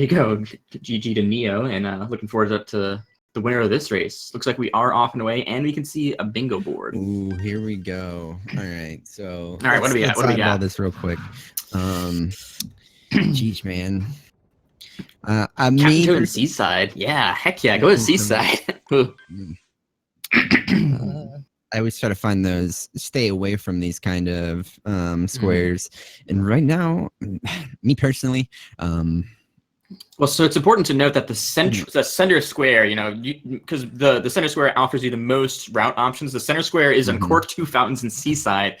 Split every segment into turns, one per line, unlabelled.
you go. GG to Neo, and looking forward to the winner of this race. Looks like we are off and away, and we can see a bingo board.
Ooh, here we go. All right, so
all right, what do we got? What do we got?
All this real quick. Jeez, man. I mean,
Captain Toad Seaside. Yeah, heck yeah, go to Seaside.
I always try to find those, stay away from these kind of squares. And right now, me personally,
well, so it's important to note that the center square, you know, because the center square offers you the most route options. The center square is Uncorked 2 Fountains and Seaside,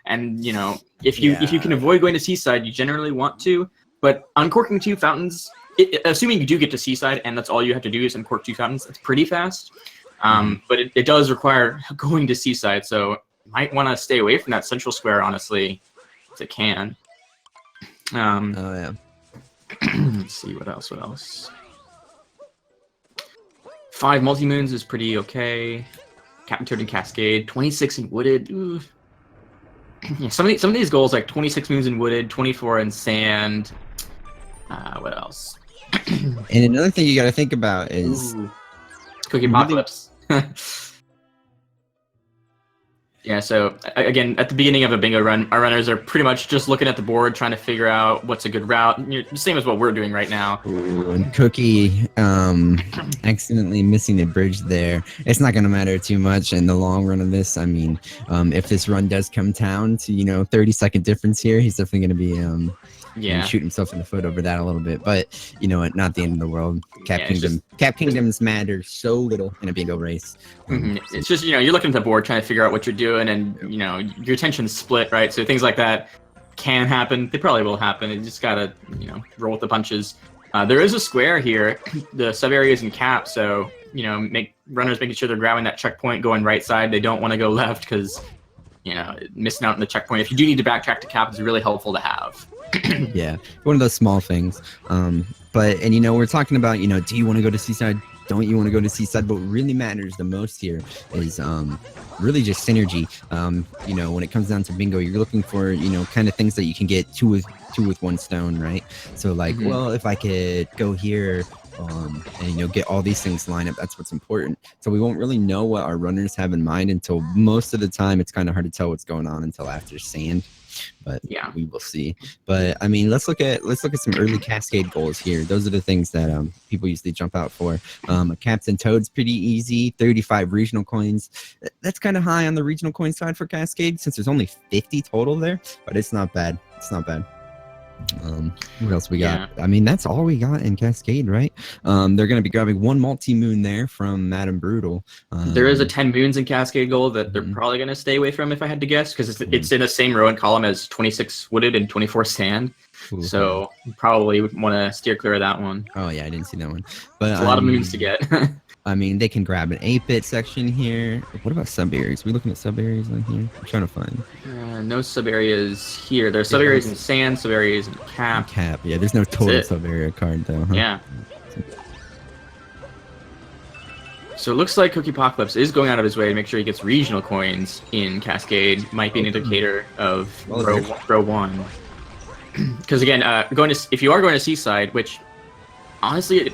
and you know, if you can avoid going to Seaside, you generally want to. But uncorking 2 fountains, assuming you do get to Seaside, and that's all you have to do is uncork 2 fountains, it's pretty fast. But it does require going to Seaside, so you might want to stay away from that central square, honestly, if it can.
Oh yeah.
Let's see what else. 5 multi-moons is pretty okay. Captain Toad and Cascade, 26 in Wooded. Ooh. Yeah, some of these goals, like 26 moons in Wooded, 24 in Sand. What else?
And another thing you got to think about is
Cookiepocalypse. Yeah, so again, at the beginning of a bingo run, our runners are pretty much just looking at the board, trying to figure out what's a good route. Same as what we're doing right now.
Ooh, and Cookie accidentally missing the bridge there. It's not going to matter too much in the long run of this. I mean, if this run does come down to 30-second difference here, he's definitely going to be shoot himself in the foot over that a little bit. But you know what? Not the end of the world. Cap Kingdoms matter so little in a bingo race.
It's just you're looking at the board, trying to figure out what you're doing, and your attention's split, right? So things like that can happen. They probably will happen. You just gotta roll with the punches. There is a square here. The sub areas and cap, so runners making sure they're grabbing that checkpoint, going right side. They don't want to go left because missing out on the checkpoint. If you do need to backtrack to cap, it's really helpful to have.
Yeah, one of those small things. But we're talking about do you want to go to Seaside? Don't you want to go to Seaside? But what really matters the most here is really just synergy. When it comes down to bingo, you're looking for kind of things that you can get two with one stone, right? So like, well, if I could go here and get all these things lined up, that's what's important. So we won't really know what our runners have in mind until most of the time. It's kind of hard to tell what's going on until after Sand. But yeah, we will see. But I mean, let's look at some early Cascade goals here. Those are the things that people usually jump out for. Captain Toad's pretty easy. 35 regional coins. That's kind of high on the regional coin side for Cascade since there's only 50 total there. But it's not bad. What else we got? I mean, that's all we got in Cascade, right? They're going to be grabbing 1 multi-moon there from Madame Brutal.
There is a 10 moons in Cascade goal that they're probably going to stay away from, if I had to guess, because it's in the same row and column as 26 Wooded and 24 Sand. So you probably want to steer clear of that one.
Oh yeah, I didn't see that one. But
it's a lot of moons to get.
I mean, they can grab an 8-bit section here. What about sub areas? Are we looking at sub areas on here? I'm trying to find.
No sub areas here. There's sub areas in Sand, sub areas in Cap.
Yeah, there's no total sub area card though. Huh?
Yeah. So it looks like Cookiepocalypse is going out of his way to make sure he gets regional coins in Cascade. Might be an indicator of row 1. Because again, if you are going to Seaside, which honestly,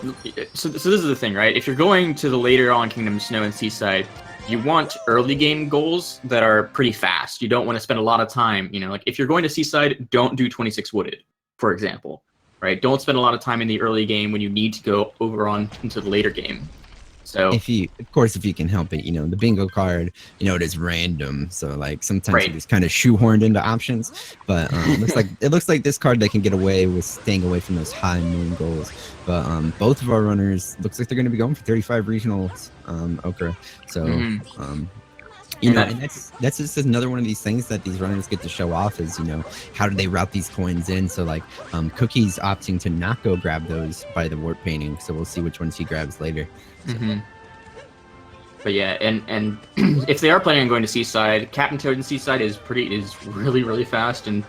so this is the thing, right? If you're going to the later on Kingdom Snow and Seaside, you want early game goals that are pretty fast. You don't want to spend a lot of time. Like if you're going to Seaside, don't do 26 Wooded, for example, right? Don't spend a lot of time in the early game when you need to go over on into the later game. So
if you can help it, the bingo card, it is random. So like sometimes you're just kind of shoehorned into options. But it looks like this card they can get away with staying away from those high moon goals. But both of our runners looks like they're going to be going for 35 regionals, Okra. So and that's just another one of these things that these runners get to show off is how do they route these coins in. So like Cookie's opting to not go grab those by the warp painting. So we'll see which ones he grabs later.
But yeah, and if they are planning on going to Seaside, Captain Toad and Seaside is really, really fast, and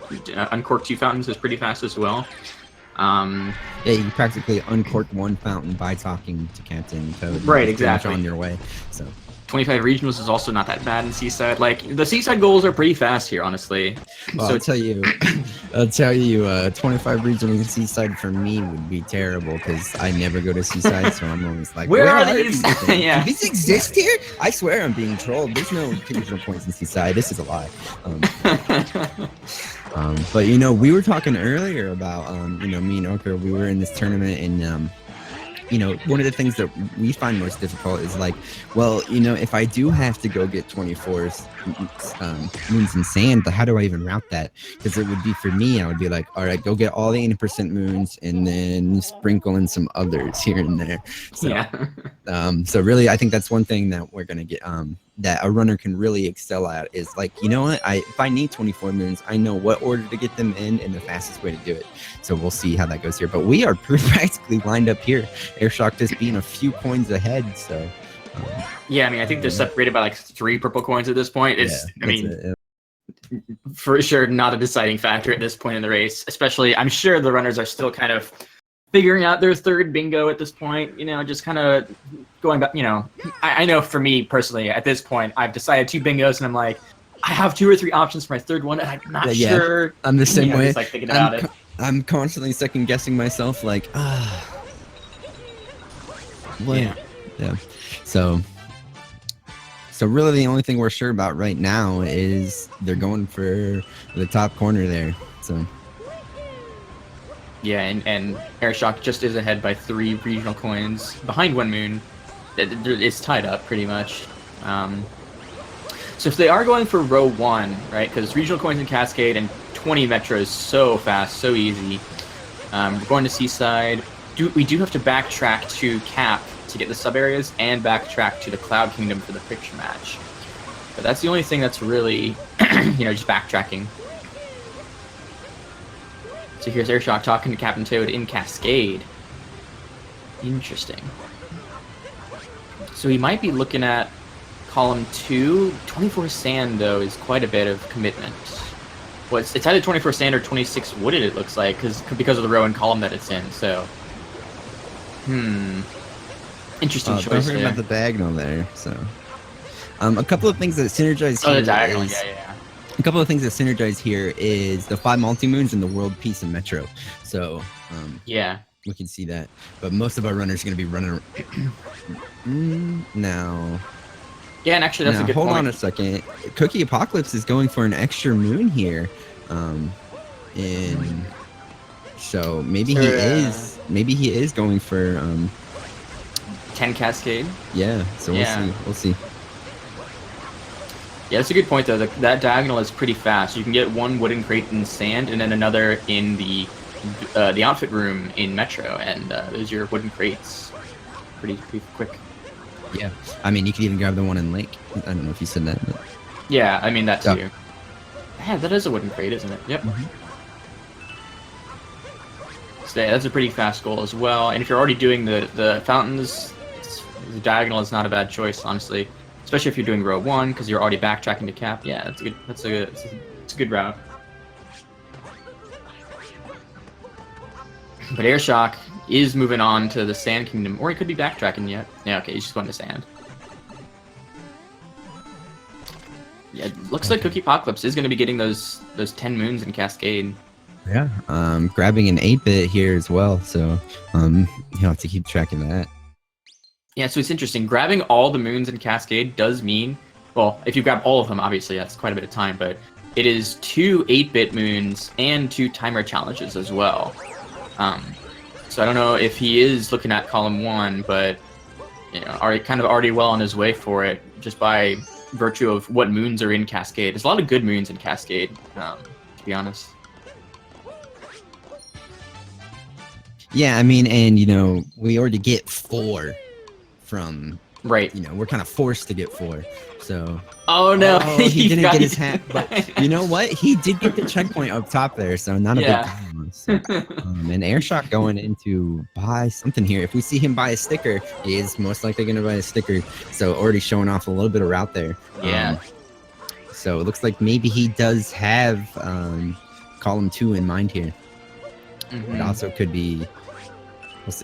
Uncorked 2 Fountains is pretty fast as well.
Yeah, you practically uncorked 1 fountain by talking to Captain Toad.
Right, exactly.
On your way. So
25 regionals is also not that bad in Seaside. Like, the Seaside goals are pretty fast here, honestly.
Well,
So
I'll tell you, 25 regionals in Seaside for me would be terrible because I never go to Seaside, so I'm always like,
Where are
these?
these? Yeah.
Do these exist here? I swear I'm being trolled. There's no regional points in Seaside. This is a lie. But you know, we were talking earlier about you know, me and Oker, we were in this tournament, and you know, one of the things that we find most difficult is like, well, you know, if I do have to go get 24 moons in sand, how do I even route that? Because it would be, for me, I would be like, all right, go get all the 80% moons and then sprinkle in some others here and there. So,
Yeah.
So really, I think that's one thing that we're gonna get, that a runner can really excel at is like, you know what, if I need 24 moons, I know what order to get them in and the fastest way to do it. So we'll see how that goes here. But we are practically lined up here. Airshock just being a few coins ahead. So
Yeah, I mean, I think they're separated by like 3 purple coins at this point. It's, I mean, for sure not a deciding factor at this point in the race. Especially, I'm sure the runners are still kind of figuring out their third bingo at this point. You know, just kind of going back. You know, I know for me personally, at this point, I've decided 2 bingos, and I'm like, I have 2 or 3 options for my third one, and I'm not sure.
I'm the same way.
Just like thinking about it.
I'm constantly second guessing myself, like, what? Yeah. So really the only thing we're sure about right now is they're going for the top corner there. So
yeah, and Airshock just is ahead by 3 regional coins behind 1 moon. It's tied up pretty much. So if they are going for row 1, right, because regional coins in Cascade and 20 metro is so fast, so easy. We're going to Seaside. We do have to backtrack to Cap to get the sub areas and backtrack to the Cloud Kingdom for the picture match. But that's the only thing that's really, you know, just backtracking. So here's Airshock talking to Captain Toad in Cascade. Interesting. So he might be looking at column 2. 24 sand, though, is quite a bit of commitment. Well, it's either 24 sand or 26 wooded, it looks like, because of the row and column that it's in. So, interesting choice.
Don't forget about the diagonal there. So, a couple of things that synergize here.
Oh, the diagonal, yeah.
A couple of things that synergize here is the 5 multi-moons and the World Peace and Metro. So,
yeah,
we can see that. But most of our runners are going to be running now.
Yeah, and actually, that's a good point.
Hold on a second. Cookiepocalypse is going for an extra moon here. And so maybe he is going for
10 Cascade.
Yeah, so we'll see.
Yeah, that's a good point, though. That diagonal is pretty fast. You can get 1 wooden crate in sand and then another in the outfit room in Metro, and those are your wooden crates. Pretty quick.
Yeah, I mean, you could even grab the one in Lake. I don't know if you said that. But...
Yeah, I mean, that too. Yeah, that is a wooden crate, isn't it? Yep. So yeah, that's a pretty fast goal as well. And if you're already doing the fountains, the diagonal is not a bad choice, honestly. Especially if you're doing row 1, because you're already backtracking to Cap. Yeah, it's a good route. But Airshock is moving on to the Sand Kingdom, or he could be backtracking yet. Yeah, okay, he's just going to Sand. Yeah, it looks like Cookiepocalypse is going to be getting those 10 moons in Cascade.
Yeah, grabbing an 8-bit here as well, so you'll have to keep track of that.
Yeah, so it's interesting. Grabbing all the moons in Cascade does mean, well, if you grab all of them, obviously that's quite a bit of time, but it is 2 8-bit moons and 2 timer challenges as well. So I don't know if he is looking at column 1, but you know, already well on his way for it, just by virtue of what moons are in Cascade. There's a lot of good moons in Cascade, to be honest.
Yeah, I mean, and you know, we already get 4 from,
right.
You know, we're kind of forced to get 4. So.
Oh no,
he didn't get his hat. But you know what? He did get the checkpoint up top there, so not a big deal. So, and Airshock going in to buy something here. If we see him buy a sticker, he is most likely going to buy a sticker. So already showing off a little bit of route there.
Yeah.
So it looks like maybe he does have column 2 in mind here. It also could be.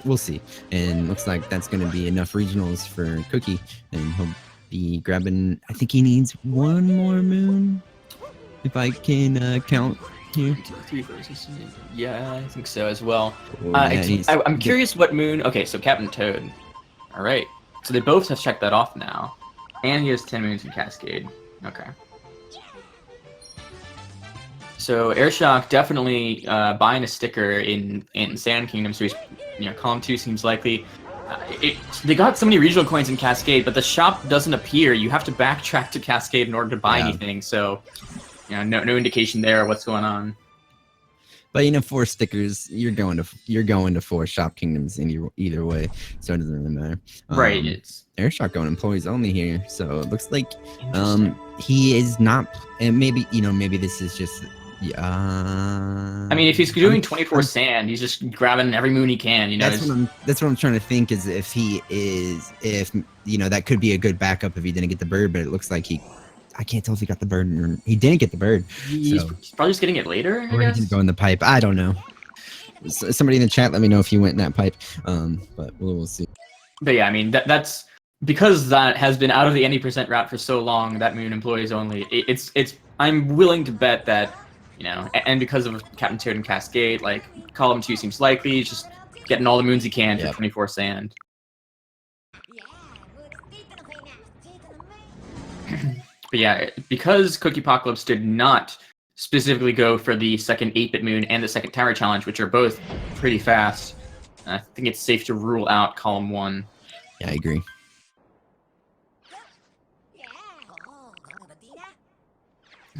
We'll see. And looks like that's going to be enough regionals for Cookie, and be grabbing. I think he needs one more moon, if I can count here.
1, 2, 3, 4, 6, 7, 8. Yeah, I think so as well.
Oh, yeah,
I'm curious what moon. Okay, so Captain Toad. All right, so they both have checked that off now, and he has 10 moons in Cascade. Okay. So Airshock definitely buying a sticker in Sand Kingdom, so he's column 2 seems likely. They got so many regional coins in Cascade, but the shop doesn't appear. You have to backtrack to Cascade in order to buy anything. So no indication there of what's going on.
But 4 stickers, you're going to 4 shop kingdoms either way, so it doesn't really matter.
Right. It's
Airshock going employees only here, so it looks like he is not, and maybe this is just.
I mean, if he's doing 24 sand, he's just grabbing every moon he can.
That's what I'm trying to think is if that could be a good backup if he didn't get the bird, but it looks like I can't tell if he got the bird or he didn't get the bird.
He's probably just getting it later.
Or he can go in the pipe. I don't know. Somebody in the chat, let me know if you went in that pipe. But we'll see.
But yeah, I mean that's because that has been out of the any % route for so long. That moon employees only. I'm willing to bet that. And because of Captain Toad and Cascade, like column 2 seems likely. He's just getting all the moons he can for 24 sand. But yeah, because Cookiepocalypse did not specifically go for the second 8-bit moon and the second tower challenge, which are both pretty fast, I think it's safe to rule out column 1.
Yeah, I agree.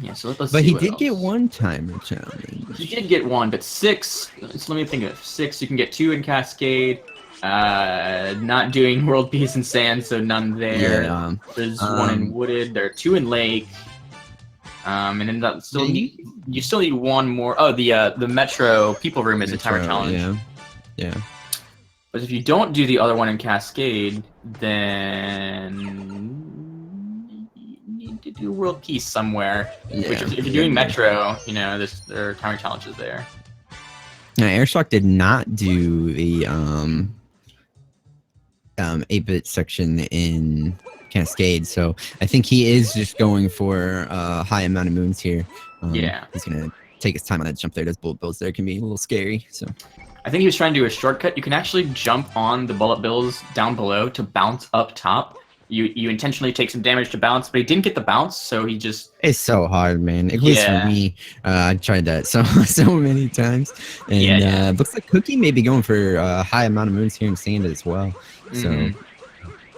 Yeah, so let's
but
see
he
what
did
else.
get 1 timer challenge.
He did get 1, but 6. So let me think of it. 6. You can get 2 in Cascade. Not doing World Peace and Sand, so none there.
Yeah,
There's 1 in Wooded. There are 2 in Lake. And then that still you still need 1 more. Oh, the Metro People Room is a timer challenge.
Yeah.
But if you don't do the other one in Cascade, then to do World Peace somewhere. Which if you're doing Metro, there are timer challenges there.
Now, Airshock did not do the 8-bit section in Cascade, so I think he is just going for a high amount of moons here. He's gonna take his time on that jump there. Those bullet bills there can be a little scary. So
I think he was trying to do a shortcut. You can actually jump on the bullet bills down below to bounce up top. You intentionally take some damage to bounce, but he didn't get the bounce, so he just...
It's so hard, man. At least for me, I tried that so many times. And looks like Cookie may be going for a high amount of moons here in Sand as well. So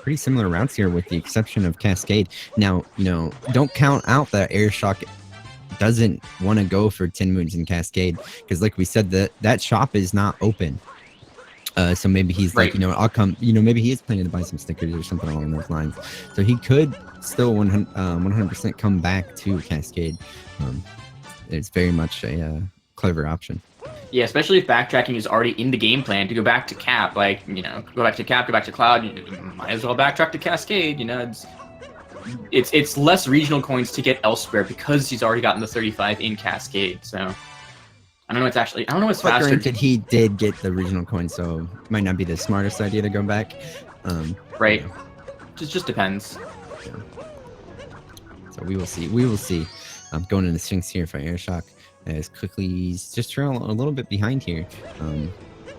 pretty similar routes here with the exception of Cascade. Now, don't count out that Airshock doesn't want to go for 10 moons in Cascade, because like we said, that shop is not open. So maybe he's like, I'll come, maybe he is planning to buy some stickers or something along those lines. So he could still 100% come back to Cascade. It's very much a clever option.
Yeah, especially if backtracking is already in the game plan to go back to Cap, like, go back to Cap, go back to Cloud, you might as well backtrack to Cascade, it's less regional coins to get elsewhere because he's already gotten the 35 in Cascade, so... I don't know what's faster.
Granted, he did get the regional coin, so it might not be the smartest idea to go back.
Right. Just depends.
Yeah. So we will see. I'm going into Sphinx here for Airshock as Cookie's just trailing a little bit behind here.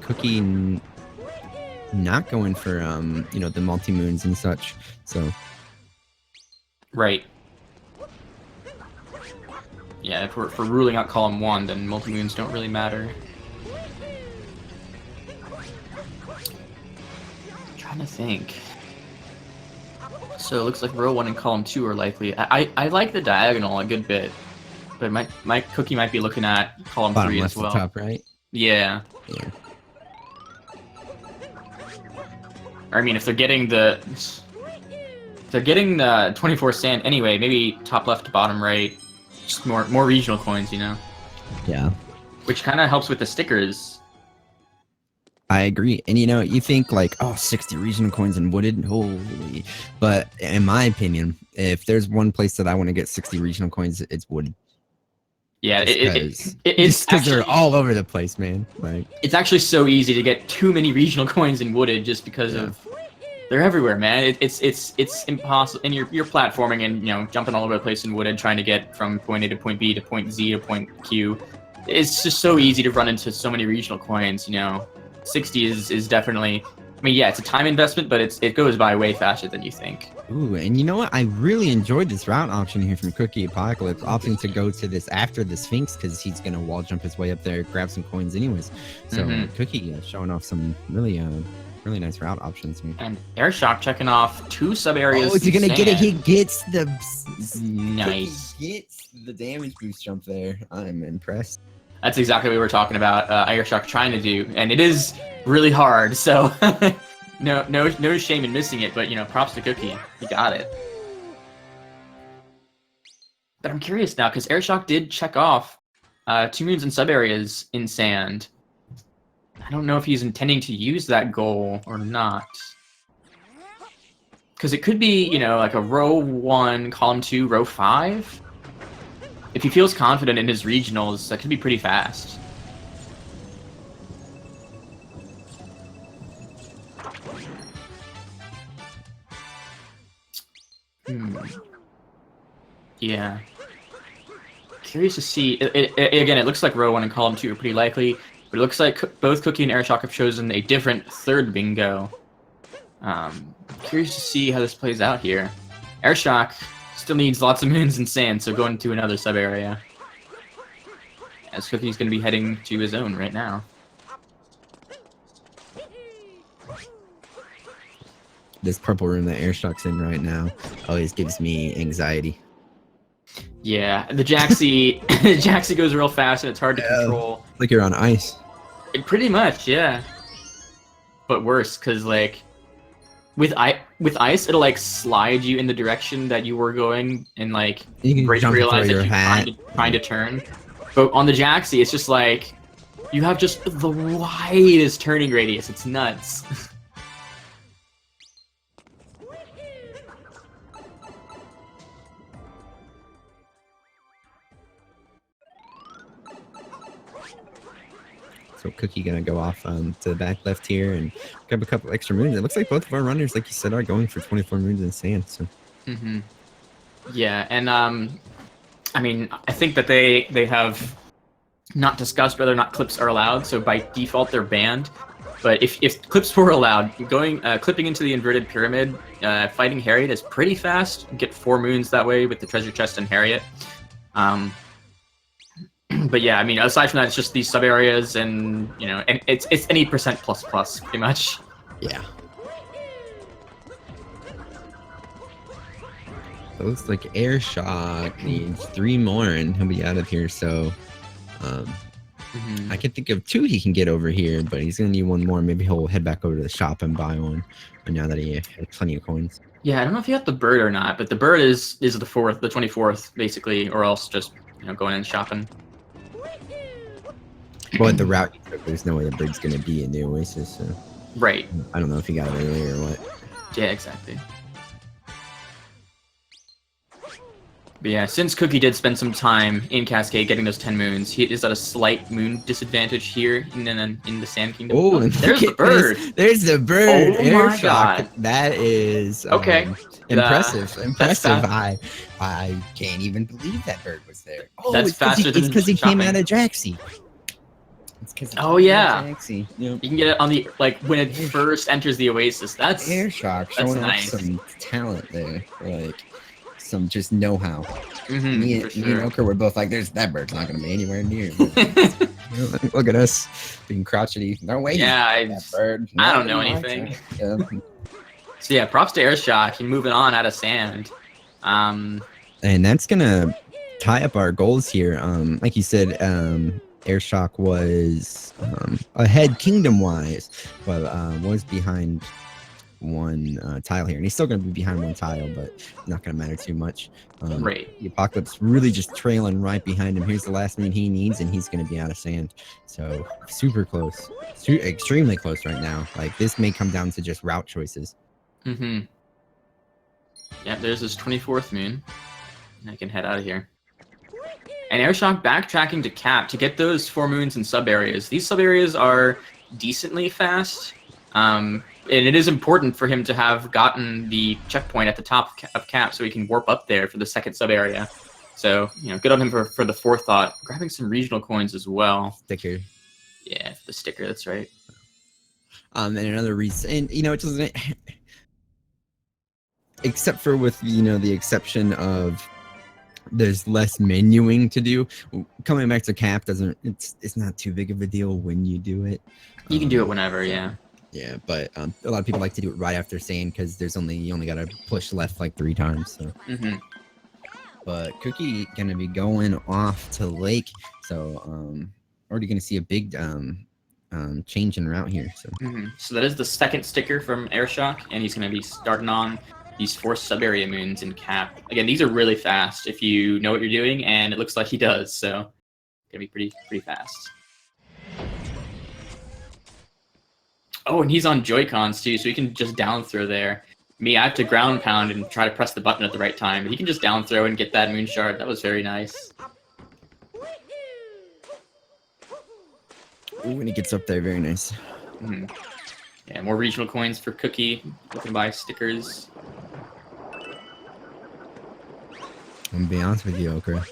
Cookie not going for the multi-moons and such. So
right. Yeah, if we're ruling out column 1, then multi-moons don't really matter. I'm trying to think. So it looks like row 1 and column 2 are likely. I like the diagonal a good bit, but my Cookie might be looking at column
bottom
3
left
as well.
Top right.
Yeah. Or, I mean, if they're getting the 24 sand anyway, maybe top left to bottom right. Just more regional coins,
Yeah.
Which kind of helps with the stickers.
I agree. And you think like, 60 regional coins in Wooded, holy. But in my opinion, if there's one place that I want to get 60 regional coins, it's Wooded.
Yeah, it's
because they're all over the place, man. Like,
it's actually so easy to get too many regional coins in Wooded just because of They're everywhere, man. It's impossible. And you're platforming and, you know, jumping all over the place in wooded, trying to get from point A to point B to point Z to point Q. It's just so easy to run into so many regional coins, you know. 60 is definitely... I mean, yeah, it's a time investment, but it goes by way faster than you think.
Ooh, and you know what? I really enjoyed this route option here from Cookiepocalypse, opting to go to this after the Sphinx because he's gonna wall jump his way up there, grab some coins anyways. So Cookie showing off some really nice route options.
And Airshock checking off 2 sub areas.
Oh, is he gonna get it? He gets the
nice.
He gets the damage boost jump there. I'm impressed.
That's exactly what we were talking about. Airshock trying to do, and it is really hard. So no shame in missing it. But you know, props to Cookie. He got it. But I'm curious now because Airshock did check off 2 moons and sub areas in sand. I don't know if he's intending to use that goal or not. Because it could be, you know, like a row 1, column 2, row 5. If he feels confident in his regionals, that could be pretty fast. Yeah. Curious to see. Again, it looks like row 1 and column 2 are pretty likely. But it looks like both Cookie and Airshock have chosen a different third bingo. Curious to see how this plays out here. Airshock still needs lots of moons and sand, so going to another sub area. As Cookie's going to be heading to his own right now.
This purple room that Airshock's in right now always gives me anxiety.
Yeah, the Jaxie, Jaxie goes real fast and it's hard to control.
Like you're on ice.
Pretty much, yeah. But worse, because like with ice, it'll like slide you in the direction that you were going, and like
you can
realize that you're trying to turn. But on the Jaxie, it's just like you have just the widest turning radius. It's nuts.
So Cookie gonna go off to the back left here and grab a couple extra moons. It looks like both of our runners, like you said, are going for 24 moons in sand. So.
Yeah, and I mean, I think that they have not discussed whether or not clips are allowed. So by default, they're banned. But if clips were allowed, clipping into the inverted pyramid, fighting Harriet is pretty fast. You get 4 moons that way with the treasure chest and Harriet. But yeah, I mean, aside from that, it's just these sub areas, and you know, and it's any percent plus pretty much.
Yeah. So it looks like Airshock needs 3 more, and he'll be out of here. So, I can think of 2 he can get over here, but he's gonna need 1 more. Maybe he'll head back over to the shop and buy one. And now that he has plenty of coins.
Yeah, I don't know if you have the bird or not, but the bird is the 24th basically, or else just going and shopping.
But the route, there's no way the bird's gonna be in the Oasis. So
right.
I don't know if he got it earlier or what.
Yeah, exactly. But yeah, since Cookie did spend some time in Cascade getting those 10 moons, he is at a slight moon disadvantage here in the Sand Kingdom.
Oh, and
there's the bird.
There's the bird.
Oh my God.
That is
okay.
Impressive. I can't even believe that bird was there. Oh,
that's faster than
it's because he came out of Jaxie.
Oh yeah.
Yep.
You can get it on the when it first enters the Oasis. That's
Airshock showing off some talent there. Like some just know-how. Me and Oker were both like, that bird's not going to be anywhere near. Look at us being crotchety. No way.
Yeah,
that bird.
I don't know anything.
Yeah.
So yeah, props to Airshock. He's moving on out of sand.
And that's going to tie up our goals here. Like you said, Airshock was ahead kingdom-wise, but was behind 1 tile here, and he's still going to be behind 1 tile, but not going to matter too much.
Right.
The Apocalypse really just trailing right behind him. Here's the last moon he needs, and he's going to be out of sand. So super close, extremely close right now. Like this may come down to just route choices.
Yeah, there's this 24th moon, and I can head out of here. And Airshock backtracking to Cap to get those 4 moons in sub areas. These sub areas are decently fast. And it is important for him to have gotten the checkpoint at the top of Cap so he can warp up there for the second sub area. So, good on him for the forethought. Grabbing some regional coins as well.
Sticker.
Yeah, the sticker, that's right.
And another reason, and it doesn't, except for with, the exception of there's less menuing to do. Coming back to Cap it's not too big of a deal when you do it.
You can do it whenever, yeah.
Yeah, but a lot of people like to do it right after Sand because you only gotta push left like 3 times. So. But Cookie gonna be going off to Lake, so already gonna see a big change in route here. So.
So that is the second sticker from Airshock, and he's gonna be starting on these 4 sub area moons in Cap. Again, these are really fast if you know what you're doing, and it looks like he does. So gonna be pretty fast. Oh, and he's on Joy-Cons too, so he can just down throw there. Me, I have to ground pound and try to press the button at the right time. But he can just down throw and get that moon shard. That was very nice.
Ooh, when he gets up there, very nice.
Yeah, more regional coins for Cookie. Looking to buy stickers.
I'm gonna be honest with you, Okra.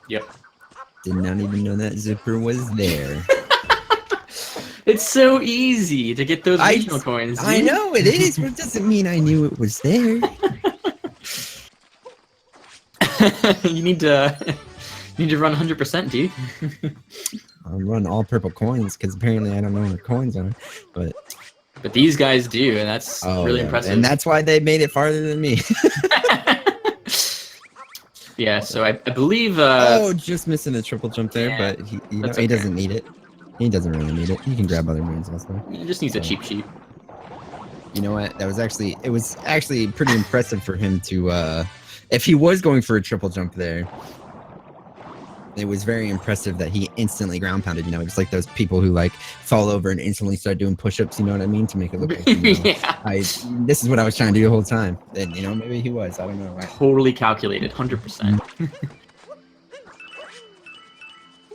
Yep.
Did not even know that zipper was there.
It's so easy to get those regional coins. Dude.
I know it is, but it doesn't mean I knew it was there.
You need to run 100%, dude.
I'll run all purple coins because apparently I don't know where coins are, but
these guys do, and that's really impressive.
And that's why they made it farther than me.
Yeah, so I believe.
Just missing a triple jump there, but he doesn't need it. He doesn't really need it. He can grab other moons also.
He just needs a cheap sheep.
You know what? It was actually pretty impressive for him to, if he was going for a triple jump there, it was very impressive that he instantly ground pounded, just like those people who like fall over and instantly start doing push-ups, you know what I mean? To make it look like, this is what I was trying to do the whole time. And, maybe he was, I don't know.
Totally calculated, 100%.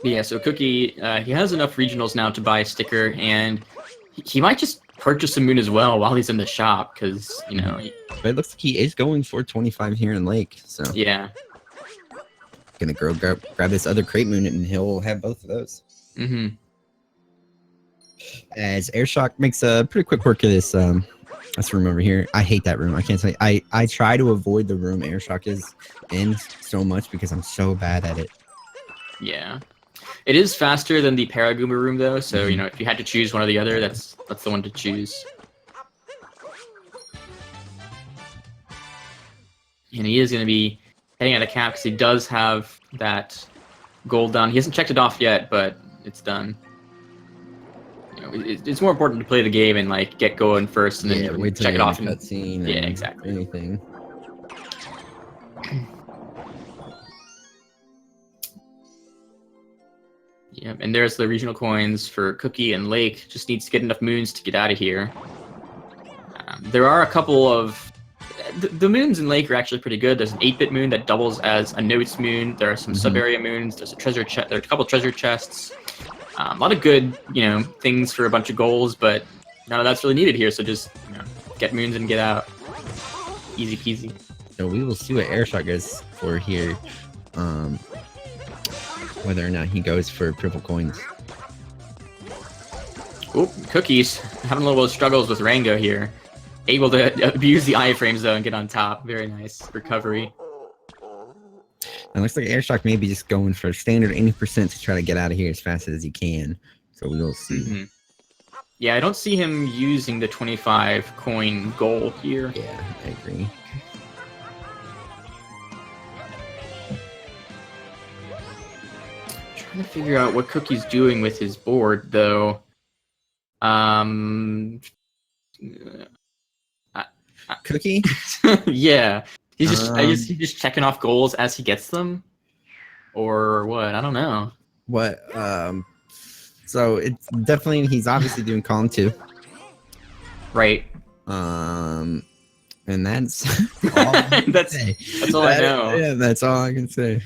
Yeah, so Cookie, he has enough regionals now to buy a sticker, and he might just purchase a moon as well while he's in the shop, because,
But it looks like he is going for 25 here in Lake, so...
Yeah.
Gonna go grab this other crate moon, and he'll have both of those. As Airshock makes a pretty quick work of this room over here. I hate that room. I can't say... I try to avoid the room Airshock is in so much because I'm so bad at it.
Yeah. It is faster than the Paragoomba room, though, so, if you had to choose one or the other, that's the one to choose. And he is going to be heading out of Cap because he does have that gold done. He hasn't checked it off yet, but it's done. It's more important to play the game and, get going first and then
wait till
check it off.
Cutscene.
Yeah, exactly.
Anything.
Yeah, and there's the regional coins for Cookie and Lake. Just needs to get enough moons to get out of here. There are a couple of... The moons in Lake are actually pretty good. There's an 8-bit moon that doubles as a notes moon. There are some sub-area moons. There's a treasure chest. There's a couple treasure chests. A lot of good, things for a bunch of goals, but none of that's really needed here. So just, get moons and get out. Easy peasy.
So we will see what Airshock goes for here. Whether or not he goes for purple coins.
Oh, Cookie's having a little struggles with Rango here. Able to abuse the iframes though and get on top. Very nice recovery.
It looks like Airshock may be just going for standard 80% to try to get out of here as fast as he can. So we'll see.
Yeah, I don't see him using the 25 coin goal here.
Yeah, I agree.
Trying to figure out what Cookie's doing with his board, though.
Cookie?
Yeah. He's just checking off goals as he gets them? Or what? I don't know.
What? So it's definitely, he's obviously doing column 2.
Right.
And that's all I can say.
That's all I know.
Yeah, that's all I can say.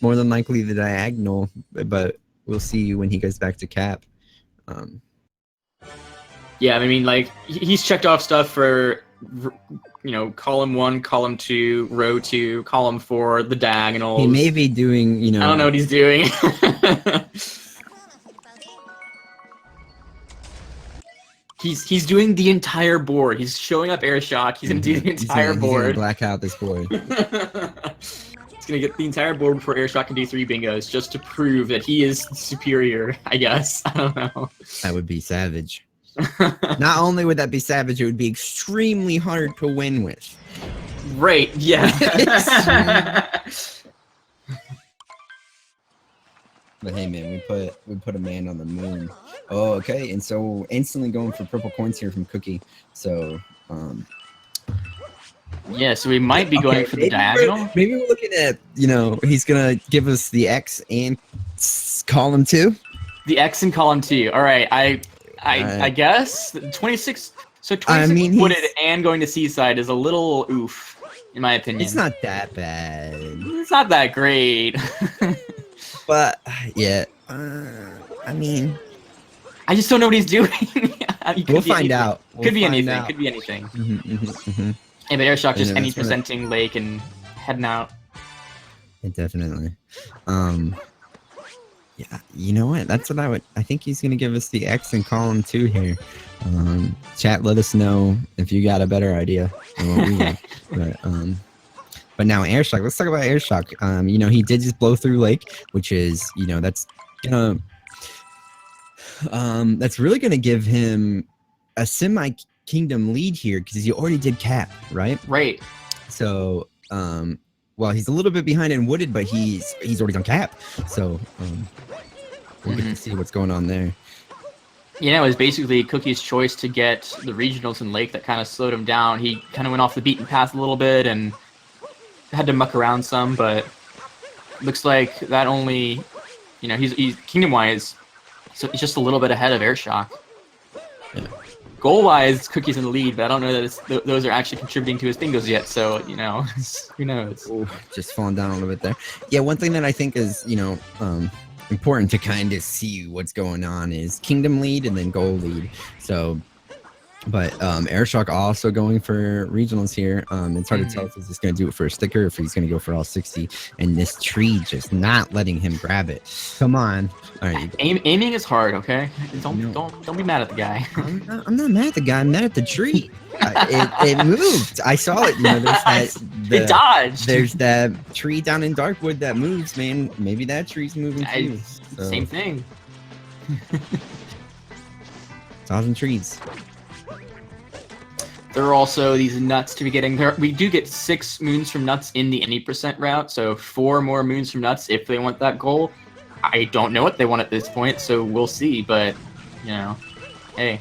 More than likely the diagonal, but we'll see when he goes back to Cap.
Yeah, I mean, like, he's checked off stuff for, you know, column 1, column 2, row 2, column 4, the diagonals.
He may be doing, you know...
I don't know what he's doing. He's doing the entire board. He's showing up Airshock. He's gonna do the entire board.
He's gonna black out this board.
He's gonna get the entire board before Airshock can do 3 bingos, just to prove that he is superior, I guess. I don't know.
That would be savage. Not only would that be savage, it would be extremely hard to win with.
Right, yeah.
But hey, man, we put a man on the moon. Oh, okay, and so instantly going for purple coins here from Cookie. So,
yeah, so we might be going for the diagonal.
Maybe we're looking at, you know, he's gonna give us the X and column 2.
The X in column 2. All right, I guess 26. So 26 wooded and going to seaside is a little oof, in my opinion.
It's not that bad.
It's not that great.
But yeah, I mean,
I just don't know what he's doing.
We'll find out.
Could be anything. Could be anything. Hey, but Airshock just any presenting lake and heading out.
Yeah, definitely. Yeah, you know what? That's what I think he's gonna give us the X in column 2 here. Chat, let us know if you got a better idea than what we got. But now Airshock. Let's talk about Airshock. You know, he did just blow through Lake, which is, you know, that's gonna that's really gonna give him a semi-kingdom lead here because he already did Cap, right?
Right.
So, well, he's a little bit behind in Wooded, but he's already done Cap. So, we'll get to see what's going on there.
Yeah, it was basically Cookie's choice to get the regionals in Lake that kind of slowed him down. He kind of went off the beaten path a little bit and had to muck around some, but looks like that only, you know, he's kingdom-wise, so he's just a little bit ahead of Airshock.
Yeah.
Goal-wise, Cookie's in the lead, but I don't know that those are actually contributing to his bingos yet, so, you know, who knows.
Ooh, just falling down a little bit there. Yeah, one thing that I think is, you know, important to kind of see what's going on is kingdom lead and then goal lead. So, but Airshock also going for regionals here. It's hard to tell if he's just going to do it for a sticker or if he's going to go for all 60. And this tree just not letting him grab it. Come on. All right.
Aiming is hard, okay? Don't be mad at the guy.
I'm not mad at the guy. I'm mad at the tree. It moved. I saw it. You know,
it dodged.
There's that tree down in Darkwood that moves, man. Maybe that tree's moving too. So.
Same thing.
Dodging trees.
There are also these nuts to be getting. We do get 6 moons from nuts in the any % route, so 4 more moons from nuts if they want that goal. I don't know what they want at this point, so we'll see. But you know, hey,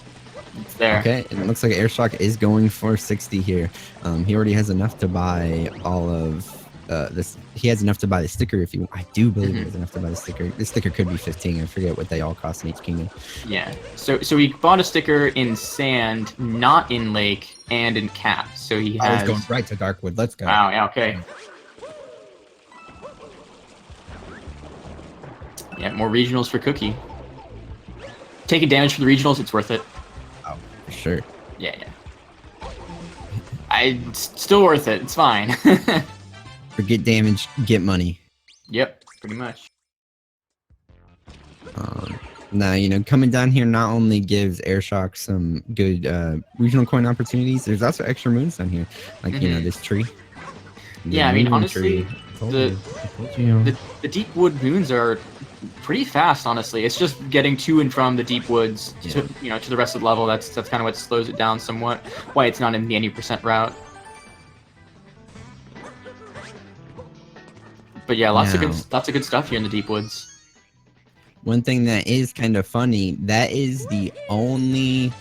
it's there.
Okay, and it looks like Airshock is going for 60 here. He already has enough to buy all of this. He has enough to buy the sticker. I do believe he has enough to buy the sticker. This sticker could be 15. I forget what they all cost in each kingdom.
Yeah. So he bought a sticker in Sand, not in Lake, and in Cap. So he has.
He's going right to Darkwood. Let's go.
Wow. Yeah. Okay. Yeah. More regionals for Cookie. Taking damage for the regionals, it's worth it.
Oh, for sure.
Yeah. It's still worth it. It's fine.
Forget damage, get money.
Yep, pretty much.
Now, you know, coming down here not only gives Airshock some good regional coin opportunities, there's also extra moons down here. Like, you know, this tree.
Yeah, I mean, honestly, the deep wood moons are pretty fast, honestly. It's just getting to and from the deep woods to, you know, to the rest of the level. That's kind of what slows it down somewhat. Why it's not in the any % route. But yeah, lots of good stuff here in the deep woods.
One thing that is kind of funny, that is the only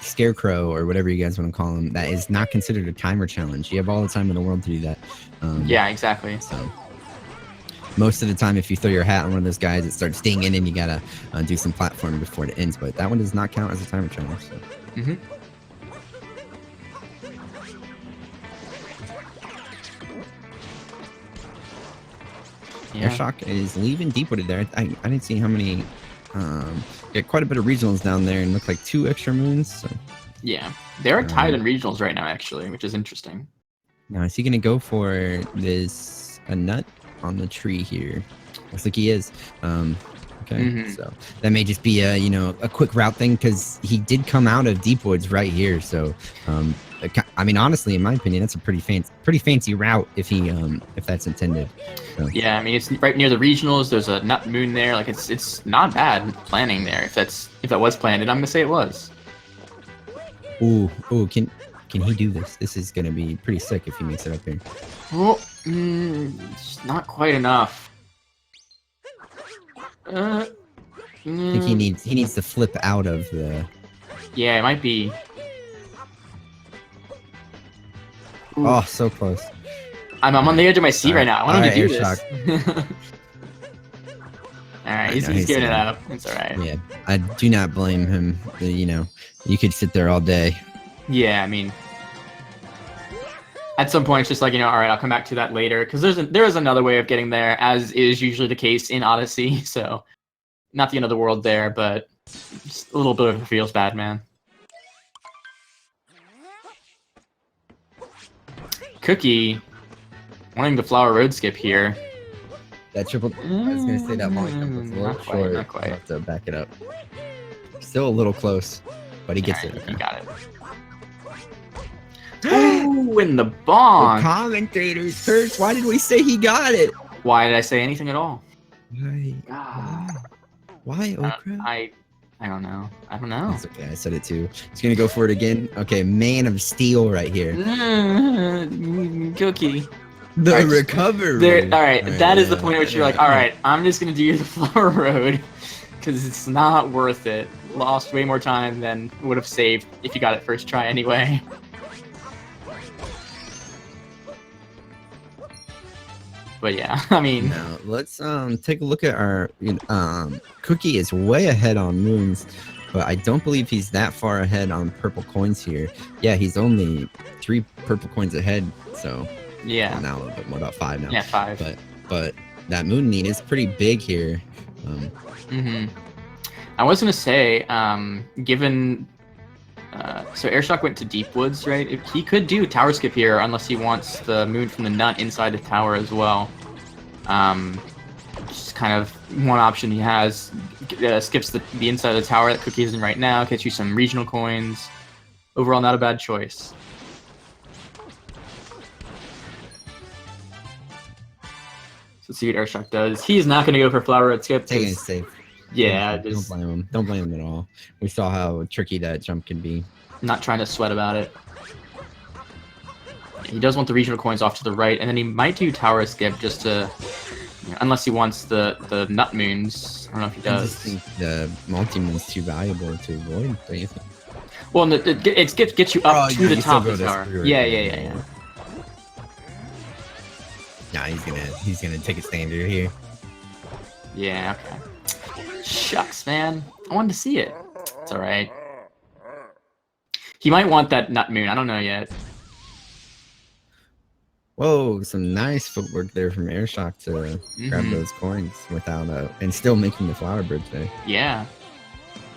scarecrow or whatever you guys want to call him that is not considered a timer challenge. You have all the time in the world to do that.
Yeah, exactly.
So most of the time, if you throw your hat on one of those guys, it starts dinging and you gotta do some platforming before it ends. But that one does not count as a timer challenge. So.
Yeah.
Airshock is leaving deep wooded there. I didn't see how many Get quite a bit of regionals down there, and look like 2 extra moons. So
Yeah, they're tied in regionals right now, actually, which is interesting.
now is he gonna go for this a nut on the tree here? Looks like he is. Okay, so that may just be a a quick route thing because he did come out of Deep Woods right here. So I mean, honestly, in my opinion, that's a pretty fancy route if he if that's intended. So.
Yeah, I mean it's right near the regionals. There's a nut moon there. Like it's not bad planning there. If that was planned, and I'm gonna say it was.
Ooh, can he do this? This is gonna be pretty sick if he makes it up here.
Well, it's not quite enough.
I think he needs to flip out of the.
Yeah, it might be. Ooh.
Oh, so close.
I'm on the edge of my seat right now. I want him to do this. Alright, he's giving it up. It's alright.
Yeah, I do not blame him. You could sit there all day.
Yeah, I mean, at some point it's just like, alright, I'll come back to that later. Because there is another way of getting there, as is usually the case in Odyssey. So, not the end of the world there, but just a little bit of it feels bad, man. Cookie wanting the Flower Road skip here.
That triple. I was gonna say that long jump was a little short.
Not quite.
I'll have to back it up. Still a little close, but he gets it.
He got it. Ooh, in the bonk.
The commentators first. Why did we say he got it?
Why did I say anything at all?
Why? Oh crap!
I don't know. I don't know.
It's okay. I said it too. He's gonna go for it again. Okay, Man of Steel right here.
Cookie.
The recovery.
All right, that is the point at which you're like, all right, I'm just gonna do the Flower Road because it's not worth it. Lost way more time than would have saved if you got it first try anyway. But yeah, I mean.
Now let's take a look at our Cookie is way ahead on moons, but I don't believe he's that far ahead on purple coins here. Yeah, he's only 3 purple coins ahead, so
yeah.
Well, now a little bit more, about 5 now.
Yeah, 5.
But that moon need is pretty big here.
I was gonna say, given so Airshock went to Deep Woods, right? He could do tower skip here unless he wants the moon from the nut inside the tower as well. Just kind of one option he has. Skips the inside of the tower that Cookie is in right now, gets you some regional coins. Overall, not a bad choice. So let's see what Airshock does. He's not going to go for Flower Road skip.
Taking it safe.
Yeah,
don't blame him. Don't blame him at all. We saw how tricky that jump can be.
Not trying to sweat about it. He does want the regional coins off to the right, and then he might do tower skip just to, unless he wants the nut moons. I don't know if he does.
I just think the multi moon's too valuable to avoid. Don't you think?
Well, it gets you up to the top of the tower. Yeah.
Nah, he's gonna take a standard here.
Yeah. Okay. Shucks, man. I wanted to see it. It's alright. He might want that nut moon. I don't know yet.
Whoa, some nice footwork there from Airshock to grab those coins without and still making the flower bridge there.
Yeah.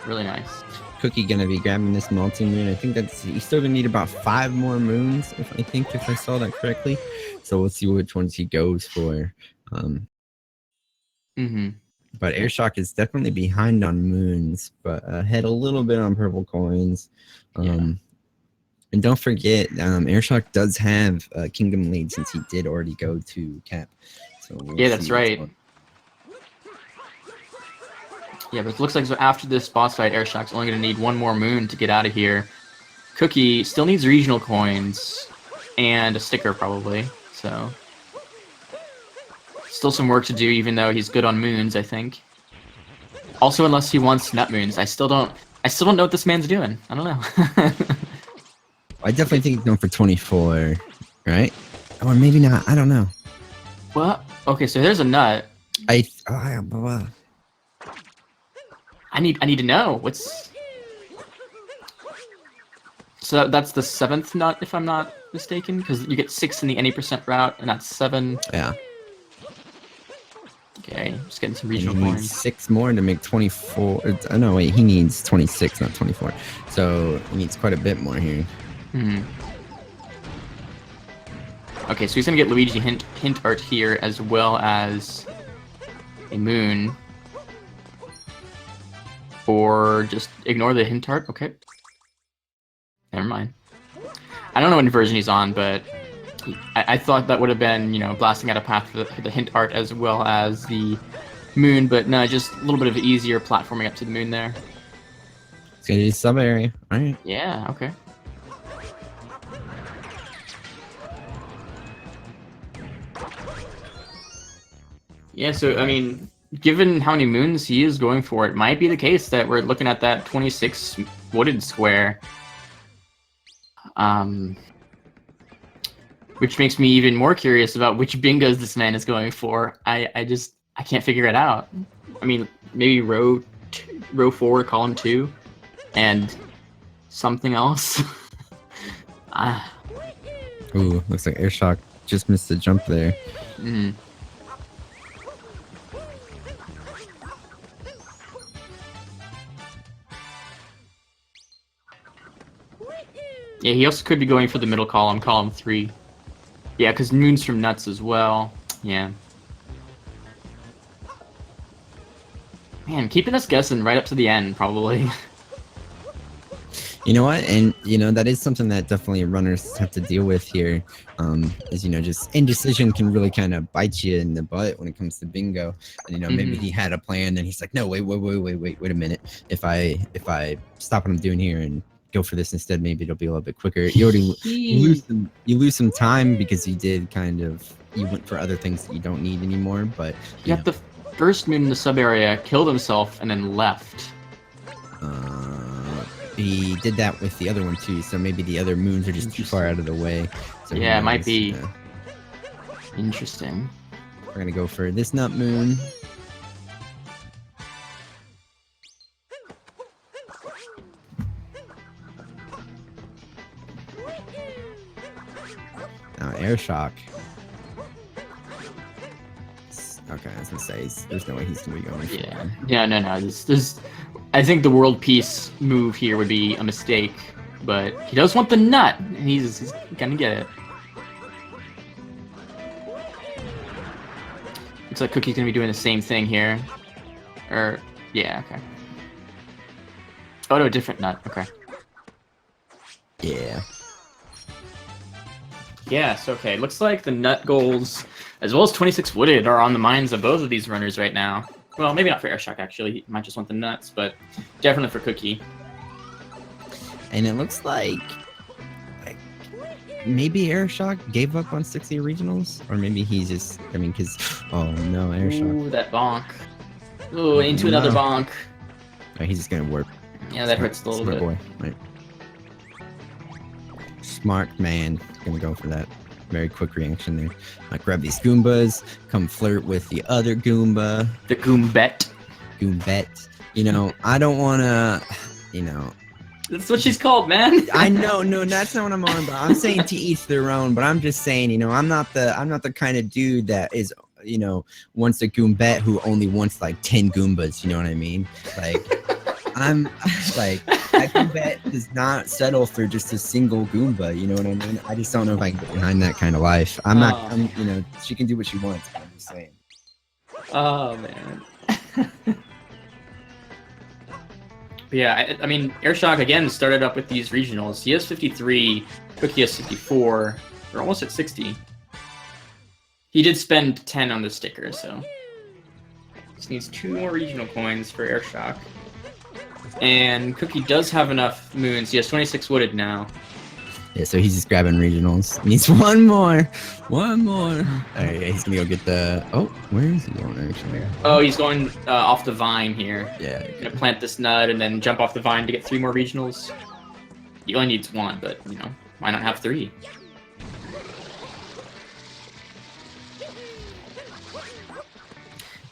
Really nice.
Cookie gonna be grabbing this multi-moon. I think he's still gonna need about 5 more moons, if I saw that correctly. So we'll see which ones he goes for. But Airshock is definitely behind on moons, but ahead a little bit on purple coins. And don't forget, Airshock does have Kingdom lead since he did already go to Cap. So
yeah, that's right. Yeah, but it looks like so after this boss fight, Airshock's only going to need 1 more moon to get out of here. Cookie still needs regional coins and a sticker probably. So still some work to do, even though he's good on moons, I think. Also, unless he wants nut moons, I still don't know what this man's doing. I don't know.
I definitely think he's going for 24, right? Or maybe not. I don't know.
What? Okay, so there's a nut. I need to know what's. So that's the 7th nut, if I'm not mistaken, because you get 6 in the any % route, and that's 7.
Yeah.
Okay, just Just getting some
And he
regional
needs
coins.
6 more to make 24. Oh no, wait, he needs 26, not 24. So he needs quite a bit more here.
Hmm. Okay, so he's gonna get Luigi hint art here as well as a moon. Or just ignore the hint art. Okay. Never mind. I don't know what version he's on, but I thought that would have been, you know, blasting out a path for the hint art as well as the moon, but no, just a little bit of easier platforming up to the moon there.
It's gonna be sub area. Alright.
Yeah, okay. Yeah, so, I mean, given how many moons he is going for, it might be the case that we're looking at that 26 wooded square. Which makes me even more curious about which bingos this man is going for. I can't figure it out. I mean, maybe row 4, column 2, and something else.
Ooh, looks like Airshock just missed the jump there.
Mm. Yeah, he also could be going for the middle column, column 3. Yeah, because moon's from nuts as well. Yeah. Man, keeping us guessing right up to the end, probably.
You know what? And, you know, that is something that definitely runners have to deal with here. Is, you know, just indecision can really kind of bite you in the butt when it comes to bingo. And, you know, maybe he had a plan and he's like, no, wait a minute. If I stop what I'm doing here and go for this instead, maybe it'll be a little bit quicker. You already you lose some time because you went for other things that you don't need anymore. But
you got the first moon in the sub area, killed himself, and then left.
He did that with the other one too, so maybe the other moons are just too far out of the way. So
yeah, it might be. Interesting.
We're gonna go for this nut moon. Now Airshock. Okay, I was gonna say there's no way he's gonna be going.
Yeah, no. This I think the world peace move here would be a mistake, but he does want the nut, and he's gonna get it. Looks like Cookie's gonna be doing the same thing here. Yeah, okay. Oh no, a different nut, okay.
Yeah.
Yes, okay. Looks like the nut goals, as well as 26 wooded, are on the minds of both of these runners right now. Well, maybe not for Airshock, actually. He might just want the nuts, but definitely for Cookie.
And it looks like maybe Airshock gave up on 60 regionals, or maybe he's just, I mean, because, oh no, Airshock.
Ooh, that bonk. Ooh, into another bonk.
Oh, he's just gonna warp.
Yeah, that hurts a little bit.
Boy, right. Smart man, gonna go for that very quick reaction there. Like grab these Goombas, come flirt with the other Goomba.
The Goombette.
Goombette. You know, I don't wanna, you know.
That's what she's called, man.
I know, no, that's not what I'm on, but I'm saying to each their own, but I'm just saying, you know, I'm not the kind of dude that is, you know, wants a Goombette who only wants like 10 Goombas, you know what I mean? Like, I'm like, that Goombette does not settle for just a single Goomba, you know what I mean? I just don't know if I can get behind that kind of life. I'm, you know, she can do what she wants, I'm just saying.
Oh, man. Yeah, I mean, Airshock, again, started up with these regionals. He has 53, Cookie has 54. We're almost at 60. He did spend 10 on the sticker, so... Just needs 2 more regional coins for Airshock. And Cookie does have enough moons. He has 26 wooded now.
Yeah, so he's just grabbing regionals. Needs one more. One more. Alright, he's gonna go get the... Oh, where is he going, actually?
Oh, he's going off the vine here.
Yeah.
He's gonna plant this nut and then jump off the vine to get 3 more regionals. He only needs 1, but, you know, why not have 3?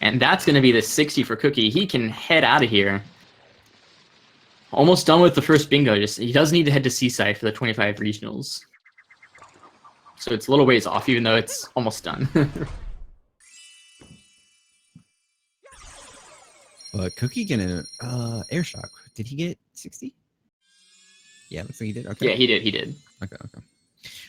And that's gonna be the 60 for Cookie. He can head out of here. Almost done with the first bingo. He does need to head to Seaside for the 25 regionals. So it's a little ways off, even though it's almost done.
But Cookie gonna Airshock. Did he get 60? Yeah, looks like he did. Okay.
Yeah, he did. He did.
Okay.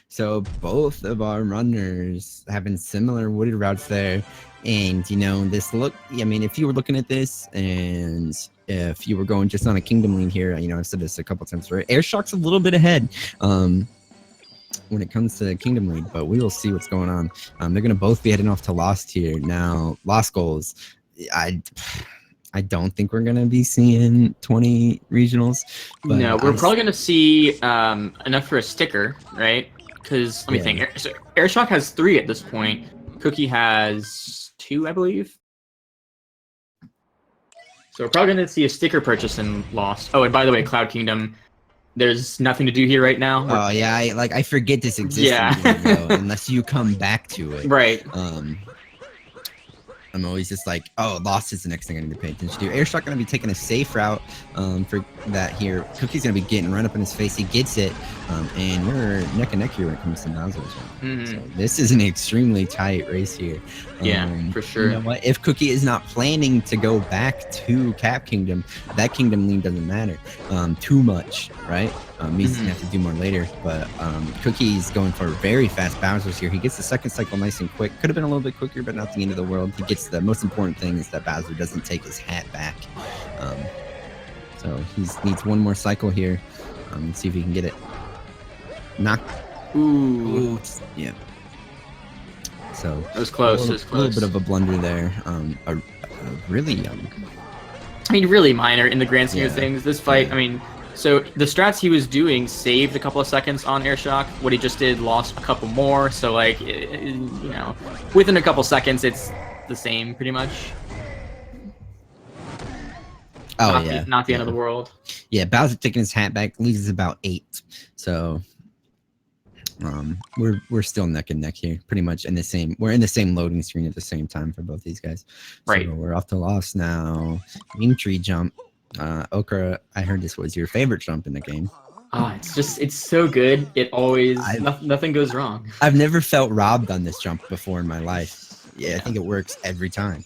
So both of our runners having similar wooded routes there. And, you know, this look, I mean, if you were looking at this and if you were going just on a kingdom lead here, you know, I've said this a couple times, right? Airshock's a little bit ahead when it comes to kingdom lead, but we will see what's going on. They're going to both be heading off to Lost here. Now, Lost goals, I don't think we're going to be seeing 20 regionals. But
no, we're probably going to see enough for a sticker, right? Because, let me think. So Airshock has 3 at this point. Cookie has 2, I believe. So we're probably going to see a sticker purchase in Lost. Oh, and by the way, Cloud Kingdom, there's nothing to do here right now.
Oh, yeah, I forget this exists unless you come back to it.
Right.
I'm always just like, oh, Lost is the next thing I need to pay attention to. Airshock going to be taking a safe route for that here. Cookie's going to be getting run up in his face. He gets it, and we're neck and neck here when it comes to Bowser's round. So this is an extremely tight race here.
Yeah, for sure.
You know what? If Cookie is not planning to go back to Cap Kingdom, that Kingdom lead doesn't matter too much, right? He's going to have to do more later, but Cookie's going for very fast Bowser's here. He gets the second cycle nice and quick. Could have been a little bit quicker, but not the end of the world. He gets the most important thing is that Bowser doesn't take his hat back. So he needs one more cycle here. Let's see if he can get it. Knock. Ooh. Yeah. So
it was close.
A little bit of a blunder there. A really
I mean, really minor in the grand scheme of things. This fight, I mean, so the strats he was doing saved a couple of seconds on Airshock. What he just did lost a couple more. So, like, you know, within a couple seconds, it's the same pretty much.
Oh,
not the end of the world.
Yeah, Bowser taking his hat back leaves about 8. So we're still neck and neck here, pretty much in the same. We're in the same loading screen at the same time for both these guys.
Right.
So we're off to Lost now. Meme tree jump. Okra, I heard this was your favorite jump in the game.
It's so good. It always nothing goes wrong.
I've never felt robbed on this jump before in my life. Yeah, I think it works every time.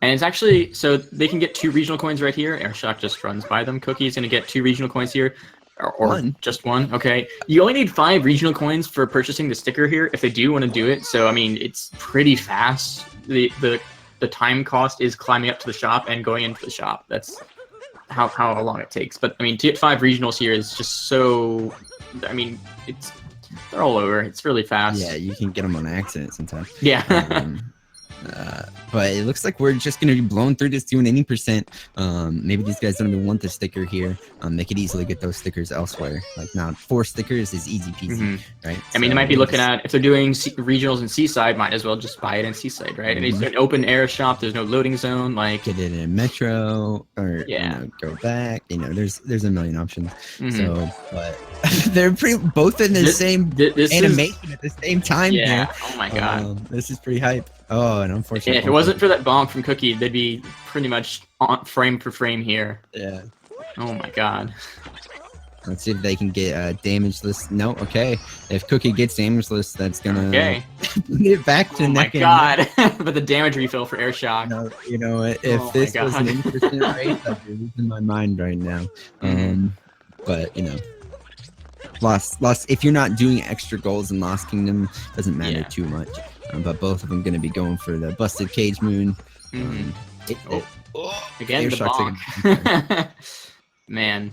And it's actually, so they can get 2 regional coins right here. Airshock just runs by them. Cookie's going to get 2 regional coins here. Or just 1. Okay. You only need 5 regional coins for purchasing the sticker here if they do want to do it. So, I mean, it's pretty fast. The time cost is climbing up to the shop and going into the shop. That's how long it takes. But, I mean, to get 5 regionals here is just so... I mean, they're all over. It's really fast.
Yeah, you can get them on accident sometimes.
Yeah.
But it looks like we're just going to be blowing through this doing any percent. Maybe these guys don't even want the sticker here. They could easily get those stickers elsewhere. Like now 4 stickers is easy peasy, right?
I mean, they might be looking at, if they're doing regionals in Seaside, might as well just buy it in Seaside, right? And it's an open air shop. There's no loading zone. Like
get it in Metro or you know, go back. You know, there's a million options. So, but they're both in the same animation at the same time.
Yeah.
Here.
Oh my god.
This is pretty hype. Oh, and unfortunately,
if it wasn't for that bonk from Cookie, they'd be pretty much on frame for frame here.
Yeah.
Oh my god.
Let's see if they can get damageless. No, okay. If Cookie gets damageless, that's gonna get it back to neck.
Oh my god. But the damage refill for Airshock.
No, you know what? If this was an interesting race, I'd be losing my mind right now. But you know. Lost. If you're not doing extra goals in Lost Kingdom, doesn't matter too much. But both of them going to be going for the busted cage moon.
Again, the bonk. Man,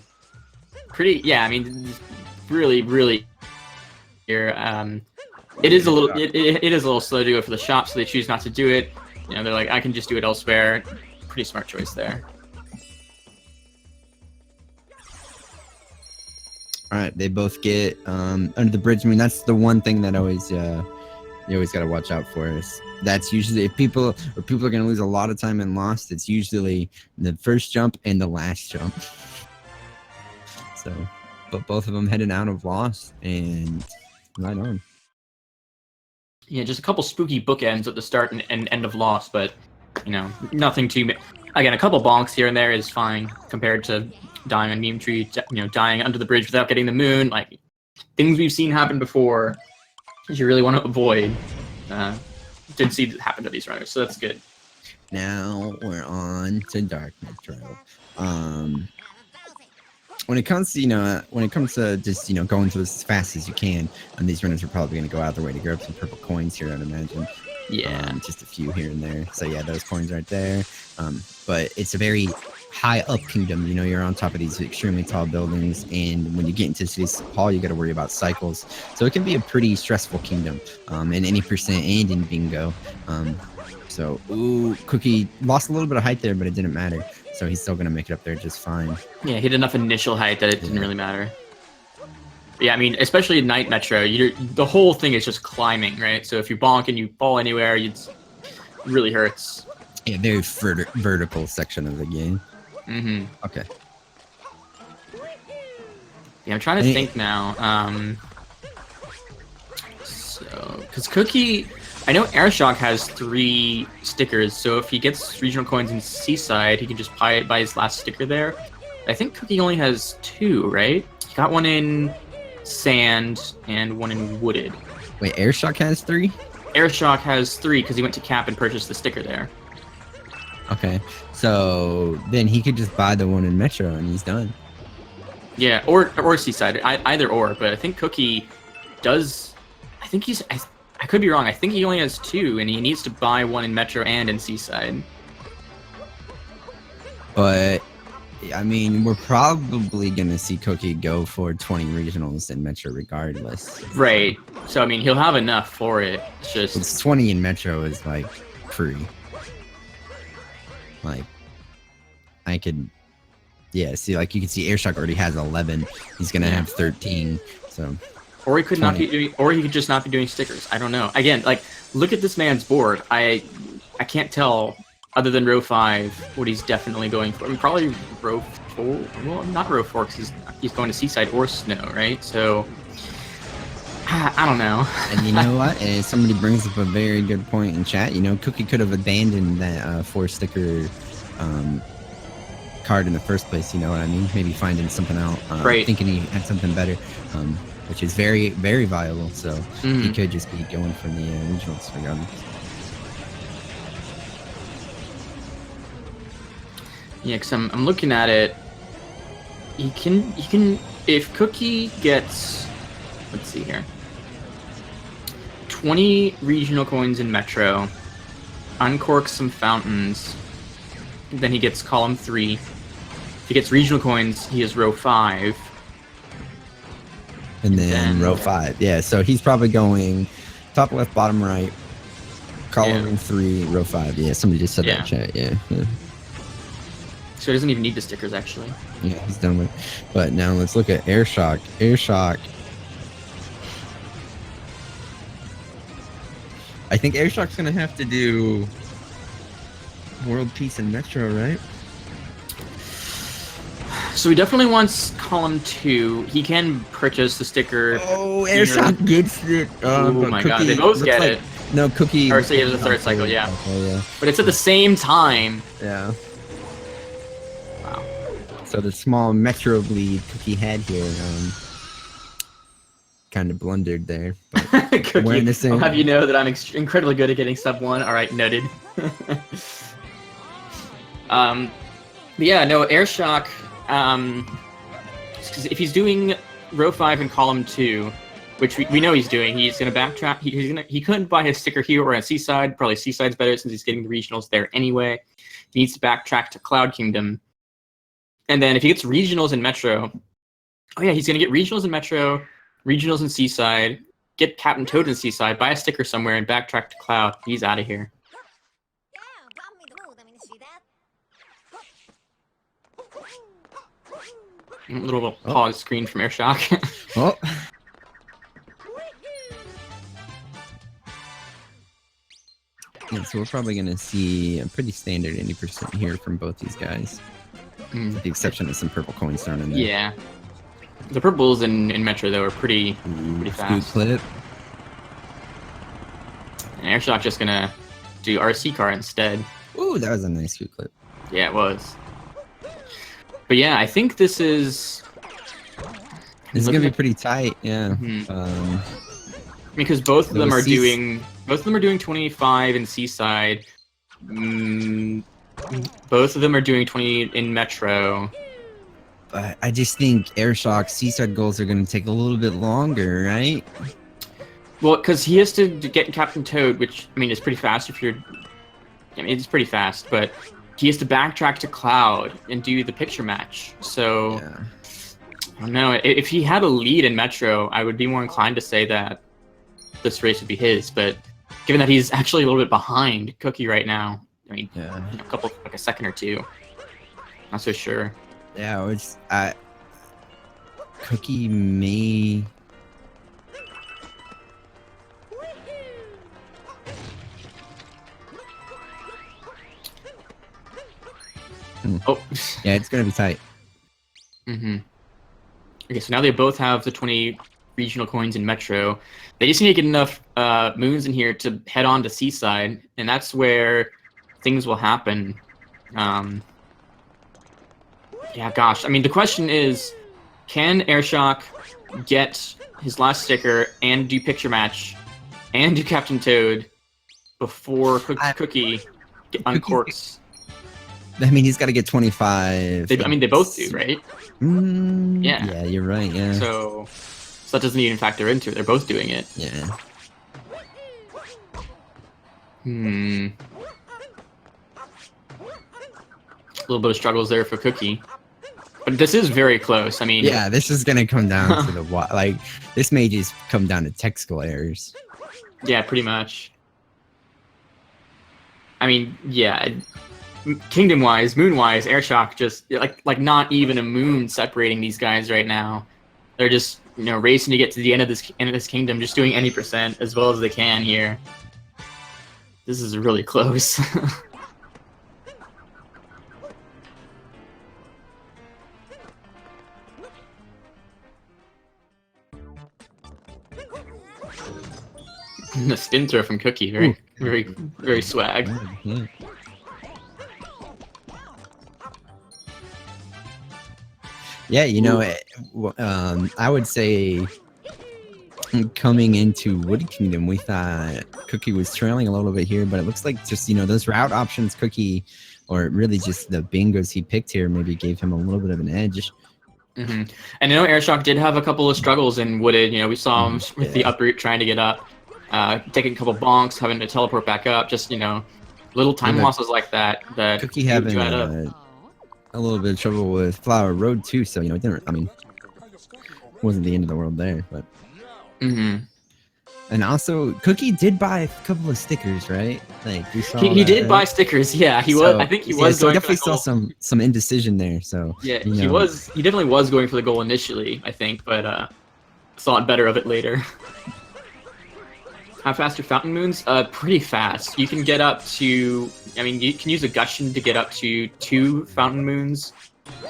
pretty. Yeah, I mean, really. Here, it is a little. It is a little slow to go for the shop, so they choose not to do it. You know, they're like, I can just do it elsewhere. Pretty smart choice there.
All right, they both get under the bridge. I mean, that's the one thing that always you always got to watch out for. Is that's usually if people are going to lose a lot of time in Lost. It's usually the first jump and the last jump. So, but both of them heading out of Lost and right on.
Yeah, just a couple spooky bookends at the start and end of Lost, but you know, nothing too. Again, a couple bonks here and there is fine compared to dying on Meme Tree, you know, dying under the bridge without getting the moon. Like things we've seen happen before, that you really want to avoid. Didn't see it happen to these runners, so that's good.
Now we're on to Dark Metro. When it comes to just going through this as fast as you can, and these runners are probably going to go out their way to grab some purple coins here, I'd imagine.
Yeah.
Just a few here and there. So yeah, those coins right there. But it's a very high up kingdom. You're on top of these extremely tall buildings, and when you get into City Hall, you got to worry about cycles. So it can be a pretty stressful kingdom. In any percent and in bingo. So Cookie lost a little bit of height there, but it didn't matter. So he's still gonna make it up there just fine.
Yeah, he had enough initial height that it didn't really matter. Yeah, I mean, especially in Night Metro, the whole thing is just climbing, right? So if you bonk and you fall anywhere, it really hurts.
Yeah, very vertical section of the game.
Mm-hmm.
Okay.
Yeah, I'm trying to think now. Because Cookie, I know Airshock has 3 stickers, so if he gets regional coins in Seaside, he can just buy his last sticker there. I think Cookie only has 2, right? He got one in Sand and one in Wooded.
Wait, Airshock has 3?
Airshock has 3 because he went to Cap and purchased the sticker there.
Okay, so then he could just buy the one in Metro and he's done.
Yeah, or Seaside, either or. But I think Cookie does. I think he's. I could be wrong. I think he only has 2, and he needs to buy one in Metro and in Seaside.
But I mean, we're probably gonna see Cookie go for 20 regionals in Metro regardless.
Right. So I mean, he'll have enough for it.
It's 20 in Metro is like free. Like, I could, yeah. See, like you can see, Airshock already has 11. He's gonna have 13. So.
Or he could 20. Not be doing, or he could just not be doing stickers. I don't know. Again, like, look at this man's board. I can't tell, other than row 5, what he's definitely going for. I mean, probably row 4. Well, not row 4 because he's going to Seaside or Snow, right? So, I don't know.
And you know what? And somebody brings up a very good point in chat. Cookie could have abandoned that 4-sticker card in the first place. You know what I mean? Maybe finding something out,
right.
Thinking he had something better, which is very, very viable. So he could just be going for the regionals regardless.
Yeah, because I'm looking at it. He can if Cookie gets, let's see here, 20 regional coins in Metro, uncork some fountains, then he gets column 3. If he gets regional coins, he has row 5.
And then row 5. Yeah, so he's probably going top left, bottom right, column 3, row 5. Yeah, somebody just said that in chat. Yeah.
So he doesn't even need the stickers, actually.
Yeah, he's done with it. But now let's look at Airshock. Airshock. I think Airshock's going to have to do World Peace and Metro, right?
So he definitely wants column 2. He can purchase the sticker.
Oh, Airshock gets it.
Oh my god, they both get it.
No, Cookie.
Or say it's a 3rd cycle, yeah. But it's at the same time.
Yeah.
Wow.
So the small Metro bleed Cookie had here kind of blundered there. But
Cookie, I'll have you know that I'm incredibly good at getting sub 1. Alright, noted. Yeah, no, Airshock, if he's doing row 5 and column 2, which we know he's doing, he's going to backtrack. He couldn't buy his sticker here or at Seaside. Probably Seaside's better since he's getting the regionals there anyway. He needs to backtrack to Cloud Kingdom. And then if he gets regionals in Metro, oh yeah, he's going to get regionals in Metro, regionals in Seaside, get Captain Toad in Seaside, buy a sticker somewhere, and backtrack to Cloud. He's out of here. A little pause screen from Airshock.
Oh. Yeah, so we're probably going to see a pretty standard 80% here from both these guys. With the exception of some purple coins thrown in there.
Yeah. The purples in Metro, though, are pretty fast.
Clip.
And Airshock's just going to do RC car instead.
Ooh, that was a nice scoot clip.
Yeah, it was. But yeah, I think this is...
This is going to be pretty tight, yeah.
Because both of them are doing 25 in Seaside. Both of them are doing 20 in Metro.
But I just think Airshock Seaside goals are going to take a little bit longer, right?
Well, because he has to get Captain Toad, which, I mean, is pretty fast if you're... I mean, it's pretty fast, but he has to backtrack to Cloud and do the picture match. So,
Yeah.
I don't know. If he had a lead in Metro, I would be more inclined to say that this race would be his. But given that he's actually a little bit behind Cookie right now, I mean,
Yeah.
like a second or two. Not so sure.
Yeah, it's Cookie may.
Oh.
Yeah, it's gonna be tight.
Okay, so now they both have the 20 regional coins in Metro. They just need to get enough moons in here to head on to Seaside, and that's where things will happen. Yeah, gosh. I mean, the question is, can Airshock get his last sticker and do picture match and do Captain Toad before Cookie uncorks?
I mean, he's got to get 25.
I mean, they both do, right? Yeah.
Yeah, you're right. Yeah.
So that doesn't even factor into it. They're both doing it.
Yeah.
A little bit of struggles there for Cookie. But this is very close. I mean...
Yeah, this is going to come down to the... Like, this may just come down to technical errors.
Yeah, pretty much. I mean, yeah... Kingdom-wise, moon-wise, Airshock just... Like, not even a moon separating these guys right now. They're just, racing to get to the end of this kingdom, just doing any percent as well as they can here. This is really close. The spin throw from Cookie, very swag.
Yeah, I would say coming into Wood Kingdom, we thought Cookie was trailing a little bit here, but it looks like just, those route options Cookie, or really just the bingos he picked here, maybe gave him a little bit of an edge.
And Airshock did have a couple of struggles in Wooded. We saw him with the uproot trying to get up, taking a couple bonks, having to teleport back up, just, little time losses like that.
Cookie having a little bit of trouble with Flower Road too, so it didn't. I mean, wasn't the end of the world there, but. And also, Cookie did buy a couple of stickers, right? Like we saw.
He did buy stickers. Yeah, he was. I think he was.
So definitely saw some indecision there. So
yeah, he was. He definitely was going for the goal initially, I think, but thought better of it later. How fast are Fountain Moons? Pretty fast. You can get up to... I mean, you can use a Gushin to get up to 2 Fountain Moons.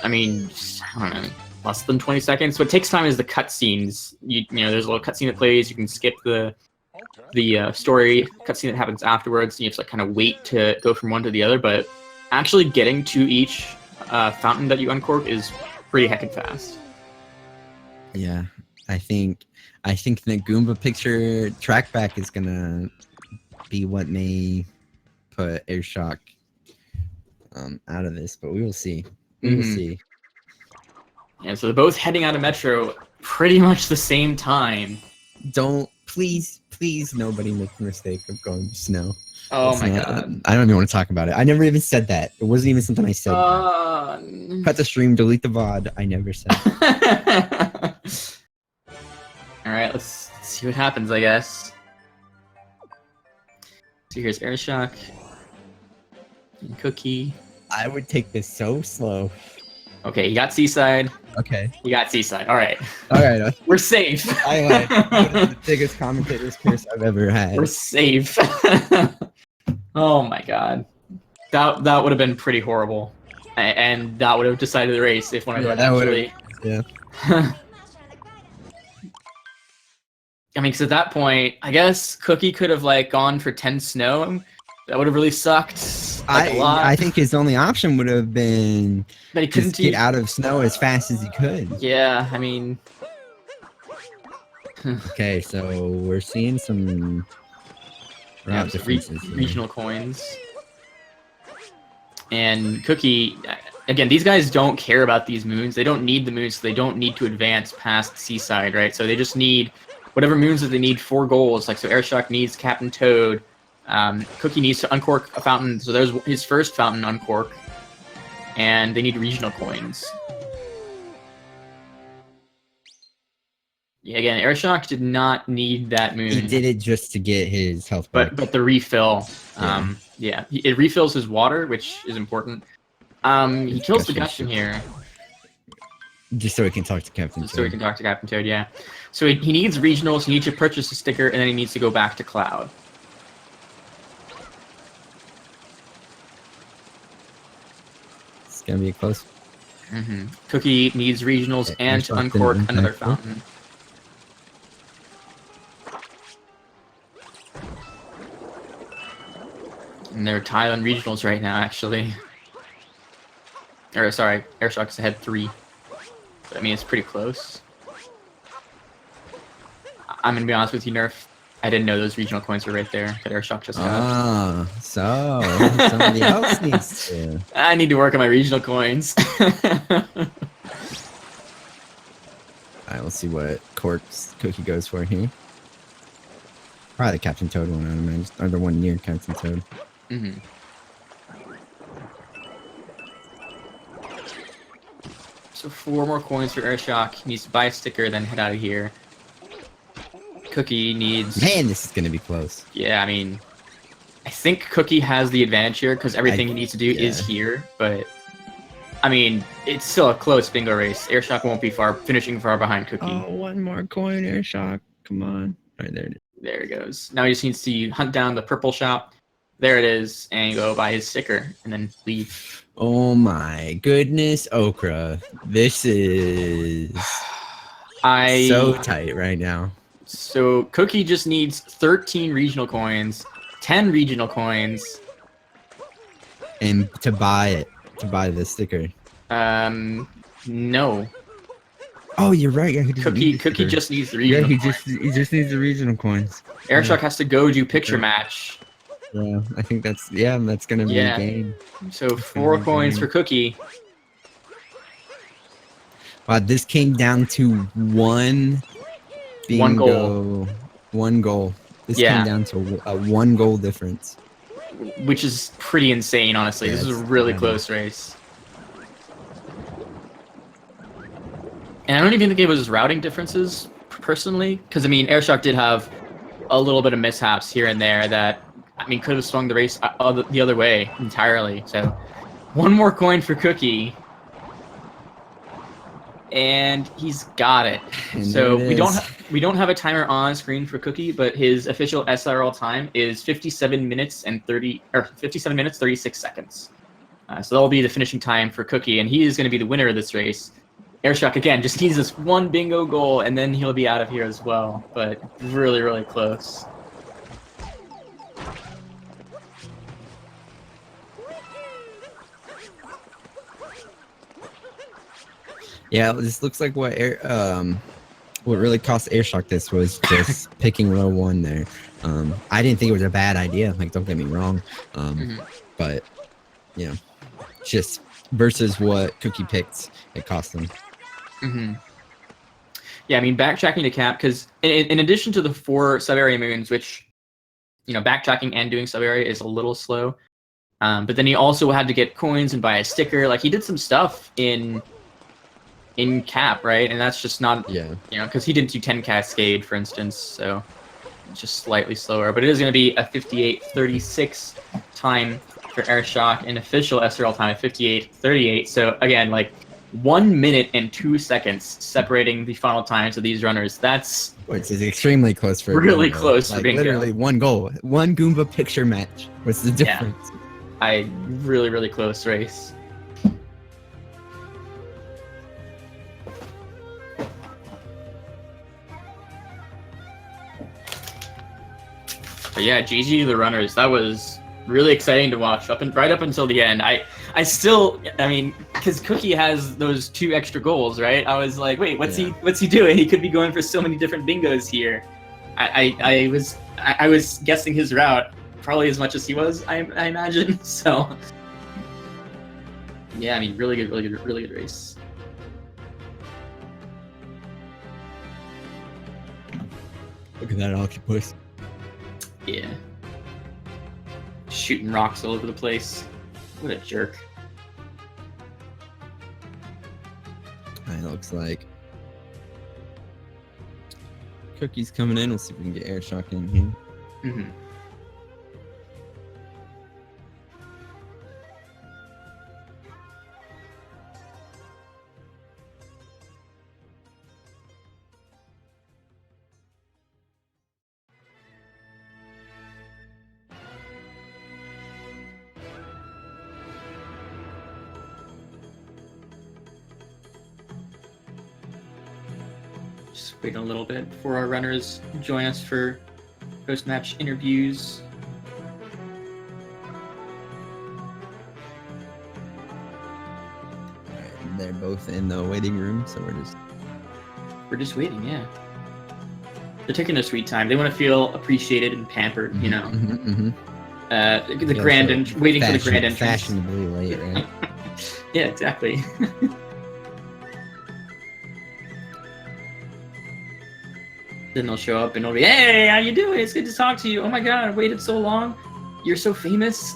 I mean, I don't know, less than 20 seconds. What takes time is the cutscenes. There's a little cutscene that plays. You can skip the story cutscene that happens afterwards. And you have to kind of wait to go from one to the other. But actually getting to each fountain that you uncork is pretty heckin' fast.
Yeah, I think the Goomba picture trackback is gonna be what may put Airshock out of this, but we will see. We will see.
Yeah, so they're both heading out of Metro pretty much the same time.
Don't please nobody make the mistake of going to snow.
Oh my god.
I don't even want to talk about it. I never even said that. It wasn't even something I said. Cut the stream, delete the VOD. I never said that.
Alright, let's see what happens, I guess. So here's Airshock. And Cookie.
I would take this so slow.
Okay, you got Seaside.
Okay.
You got Seaside. Alright.
Alright.
We're safe.
I like the biggest commentator's curse I've ever had.
We're safe. Oh my god. That would have been pretty horrible. And that would have decided the race if one of them actually...
Yeah.
I mean, because at that point, I guess Cookie could have gone for 10 snow. That would have really sucked. A lot.
I think his only option would have been
but he couldn't
get out of snow as fast as he could.
Yeah, I mean.
Okay, so we're seeing some route differences.
Regional coins. And Cookie, again, these guys don't care about these moons. They don't need the moons, so they don't need to advance past Seaside, right? So they just need whatever moons that they need for goals. Like, so Airshock needs Captain Toad. Cookie needs to uncork a fountain, so there's his first fountain uncork. And they need regional coins. Yeah, again, Airshock did not need that moon.
He did it just to get his health back.
But the refill, yeah, it refills his water, which is important. He kills the Gushing here.
Just so he can talk to Captain Toad.
So he can talk to Captain Toad, yeah. So he needs regionals, he needs to purchase a sticker, and then he needs to go back to Cloud.
It's gonna be close.
Cookie needs regionals and to uncork another fountain. And they're tied on regionals right now, actually. Or, sorry, Airshock's ahead 3. But, I mean, it's pretty close. I'm gonna be honest with you, Nerf. I didn't know those regional coins were right there that Airshock just got.
Ah, so somebody else needs to.
I need to work on my regional coins.
Alright, we'll see what Cookie goes for here. Probably the Captain Toad one, I imagine. Or the one near Captain Toad.
So 4 more coins for Airshock. He needs to buy a sticker, then head out of here. Cookie needs...
Man, this is going to be close.
Yeah, I mean... I think Cookie has the advantage here, because everything he needs to do is here, but... I mean, it's still a close bingo race. Airshock won't be finishing far behind Cookie.
Oh, one more coin, Airshock. Come on. Right, there it is.
There it goes. Now he just needs to hunt down the purple shop. There it is, and go buy his sticker, and then leave.
Oh my goodness, Okra. This is so tight right now.
So Cookie just needs 13 regional coins, 10 regional coins.
And to buy the sticker.
No.
Oh, you're right. Yeah,
Cookie just needs the regional coins.
he just needs the regional coins.
Airshock has to go do picture match.
Yeah, I think that's gonna be a game.
So 4 coins for Cookie.
Wow, this came down to one bingo, one goal. This came down to a 1 goal difference.
Which is pretty insane, honestly. This is a really close race. And I don't even think it was routing differences, personally. Because, I mean, Airshock did have a little bit of mishaps here and there that, I mean, could have swung the race the other way entirely. So, 1 more coin for Cookie. And he's got it.
And
so we don't have a timer on screen for Cookie, but his official SRL time is 57 minutes 36 seconds. So that'll be the finishing time for Cookie, and he is going to be the winner of this race. Airshock again just needs this 1 bingo goal, and then he'll be out of here as well. But really, really close.
Yeah, this looks like what really cost Airshock this was just picking row 1 there. I didn't think it was a bad idea. Like, don't get me wrong. But you know, just versus what Cookie picked, it cost him.
Yeah, I mean, backtracking to Cap, because in addition to the 4 sub-area moons, which, you know, backtracking and doing sub-area is a little slow. But then he also had to get coins and buy a sticker. Like, he did some stuff in Cap, right? And that's just not, you know, because he didn't do 10 Cascade, for instance, so it's just slightly slower. But it is going to be a 58:36 time for Airshock, and official SRL time of 58:38. So again, like 1 minute and 2 seconds separating the final times of these runners. That's
which is extremely close for
really close for bingo.
Literally 1 goal, 1 Goomba picture match. What's the difference?
Yeah. Really close race. But yeah, GG to the runners. That was really exciting to watch right up until the end. I mean, because Cookie has those 2 extra goals, right? I was like, wait, what's he doing? He could be going for so many different bingos here. I was guessing his route probably as much as he was, I imagine. So Yeah, I mean, really good race.
Look at that octopus.
Yeah. Shooting rocks all over the place. What a jerk.
It looks like Cookie's coming in. We'll see if we can get Airshock in here.
Mm-hmm. Just wait a little bit before our runners join us for post-match interviews.
They're both in the waiting room, so
we're just waiting. Yeah, they're taking their sweet time. They want to feel appreciated and pampered, you know. The grand waiting for the grand entrance.
Fashionably late, right?
Yeah, exactly. Then they'll show up and they'll be, "Hey, how you doing? It's good to talk to you. Oh my god, I waited so long. You're so famous."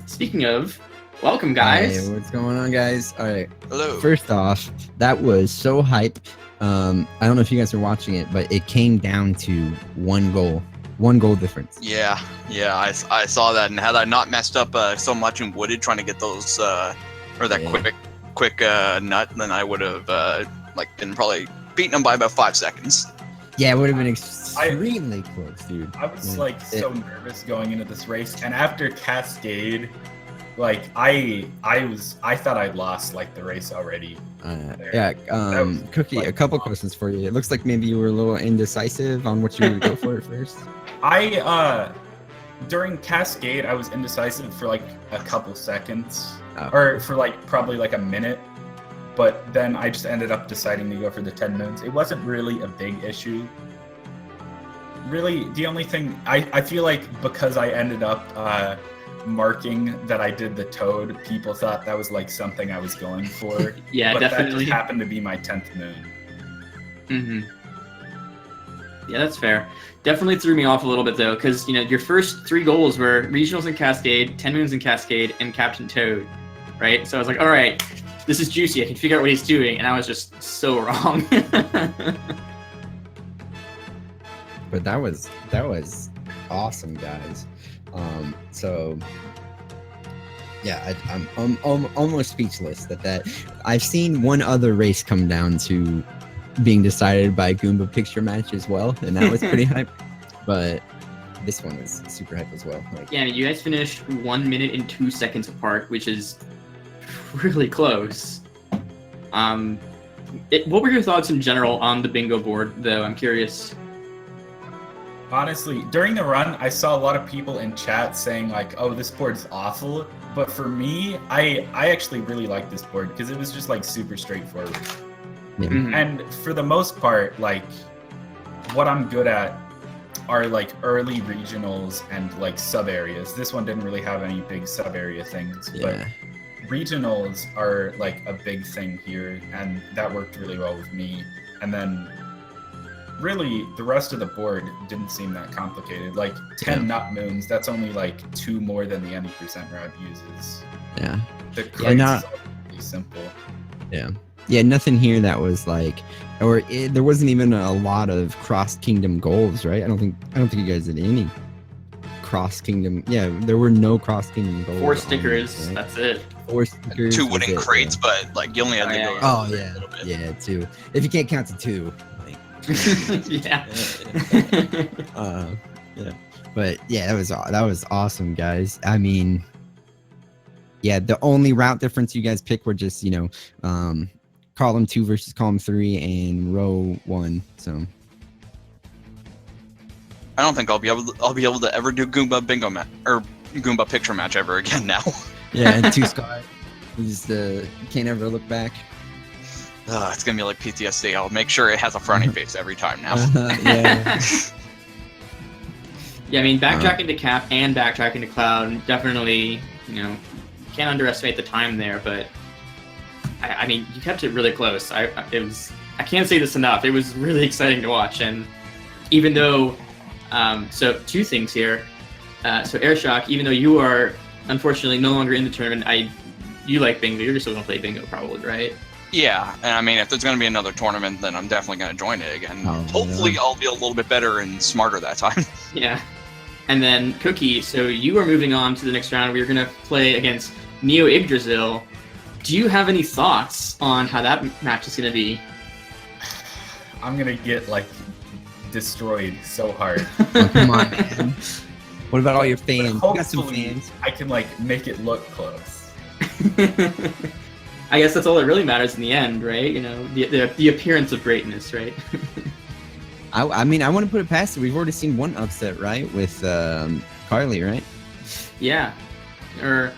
Speaking of, welcome, guys.
Hey, what's going on, guys? All right.
Hello.
First off, that was so hype. I don't know if you guys are watching it, but it came down to one goal difference.
Yeah, I saw that, and had I not messed up so much in Wooded trying to get those or that quick nut, then I would have been probably beating them by about 5 seconds.
Yeah, it would have been extremely close, dude.
I was so nervous going into this race, and after Cascade, I thought I'd lost the race already.
Cookie, a couple questions for you. It looks like maybe you were a little indecisive on what you would go for at first.
During Cascade, I was indecisive for a couple seconds, or for probably a minute. But then I just ended up deciding to go for the 10 moons. It wasn't really a big issue. Really, the only thing, I feel like because I ended up marking that I did the toad, people thought that was something I was going for.
Yeah,
but
definitely.
That just happened to be my 10th moon.
Mm-hmm. Yeah, that's fair. Definitely threw me off a little bit though, because your first 3 goals were regionals in Cascade, 10 moons in Cascade, and Captain Toad, right? So I was like, all right, this is juicy. I can figure out what he's doing, and I was just so wrong.
But that was awesome, guys. So yeah, I'm almost speechless that I've seen one other race come down to being decided by Goomba picture match as well, and that was pretty hype. But this one was super hype as well.
Yeah, you guys finished 1 minute and 2 seconds apart, which is really close. What were your thoughts in general on the bingo board, though? I'm curious.
Honestly, during the run, I saw a lot of people in chat saying "Oh, this board's awful." But for me, I actually really like this board because it was just super straightforward.
Yeah.
Mm-hmm.
And for the most part, what I'm good at are early regionals and sub areas. This one didn't really have any big sub area things, but regionals are a big thing here, and that worked really well with me. And then really the rest of the board didn't seem that complicated. 10 nut moons, that's only 2 more than the any percent route uses.
Yeah.
The crates is really simple.
Yeah, nothing here that was there wasn't even a lot of cross kingdom goals, right? I don't think you guys did any cross kingdom. Yeah, there were no cross kingdom goals.
4 stickers,
this, right?
That's it.
4 stickers.
2 wooden crates, but you only had to go.
Oh yeah, yeah, 2. If you can't count to 2.
Yeah.
Yeah. But yeah, that was awesome, guys. I mean, yeah, the only route difference you guys picked were just column 2 versus column 3 and row 1. So
I don't think I'll be able to ever do Goomba bingo match or Goomba picture match ever again now.
Yeah, and 2 Sky. You just can't ever look back.
It's gonna be like PTSD. I'll make sure it has a frowny face every time now.
Yeah.
Yeah, I mean, backtracking to Cap and backtracking to Cloud definitely can't underestimate the time there. But I mean, you kept it really close. I can't say this enough. It was really exciting to watch, and even though, so two things here. So Airshock, even though you are unfortunately no longer in the tournament, you like bingo. You're still gonna play bingo, probably, right?
Yeah, and I mean, if there's going to be another tournament, then I'm definitely going to join it again.
Oh,
Hopefully,
yeah.
I'll be a little bit better and smarter that time.
Yeah. And then Cookie, so you are moving on to the next round. We're gonna play against Neo Yggdrasil. Do you have any thoughts on how that match is gonna be?
I'm gonna get like destroyed so hard.
Oh, come on, man. What about all your fans? You got some
Hopefully,
fans.
I can like make it look close.
I guess that's all that really matters in the end, right? The appearance of greatness, right?
I mean, I want to put it past it. We've already seen one upset, right, with Carly, right?
Yeah. I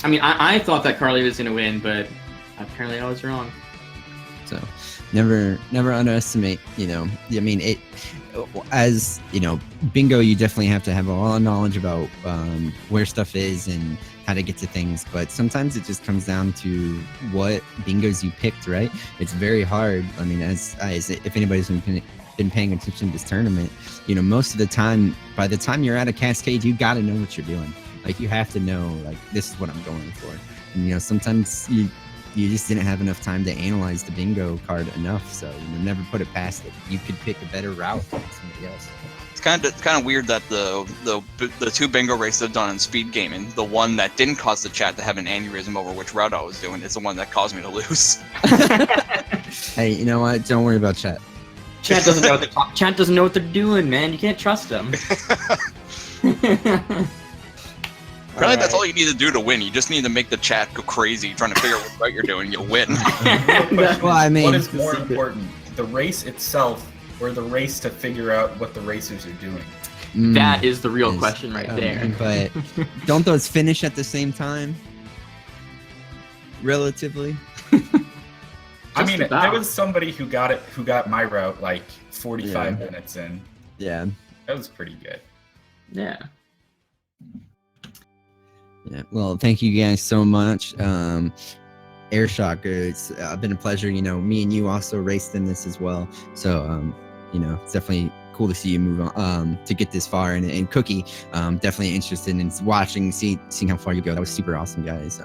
mean, I thought that Carly was gonna win, but apparently I was wrong.
So, never underestimate. I mean, it. As bingo, you definitely have to have a lot of knowledge about where stuff is and how to get to things. But sometimes it just comes down to what bingos you picked, right? It's very hard. I mean, as if anybody's been paying attention to this tournament, most of the time, by the time you're at a cascade, you got to know what you're doing. Like, you have to know, like, this is what I'm going for. And sometimes you just didn't have enough time to analyze the bingo card enough, so never put it past it. You could pick a better route than somebody else.
It's kind of weird that the two bingo races I've done in speed gaming, the one that didn't cause the chat to have an aneurysm over which route I was doing, is the one that caused me to lose.
Hey, you know what? Don't worry about chat.
Chat doesn't know what they're doing, man. You can't trust them.
Apparently, that's all you need to do to win. You just need to make the chat go crazy trying to figure out what route you're doing. You'll win.
Well, I mean,
What is more important, the race itself or the race to figure out what the racers are doing?
That is the real question right there.
But don't those finish at the same time? Relatively.
I mean,
about.
there was somebody who got my route like 45 minutes in.
Yeah.
That was pretty good.
Yeah.
Yeah. Well, thank you guys so much. Airshock, it's been a pleasure. Me and you also raced in this as well. So, it's definitely cool to see you move on to get this far. And Cookie, definitely interested in watching, seeing how far you go. That was super awesome, guys.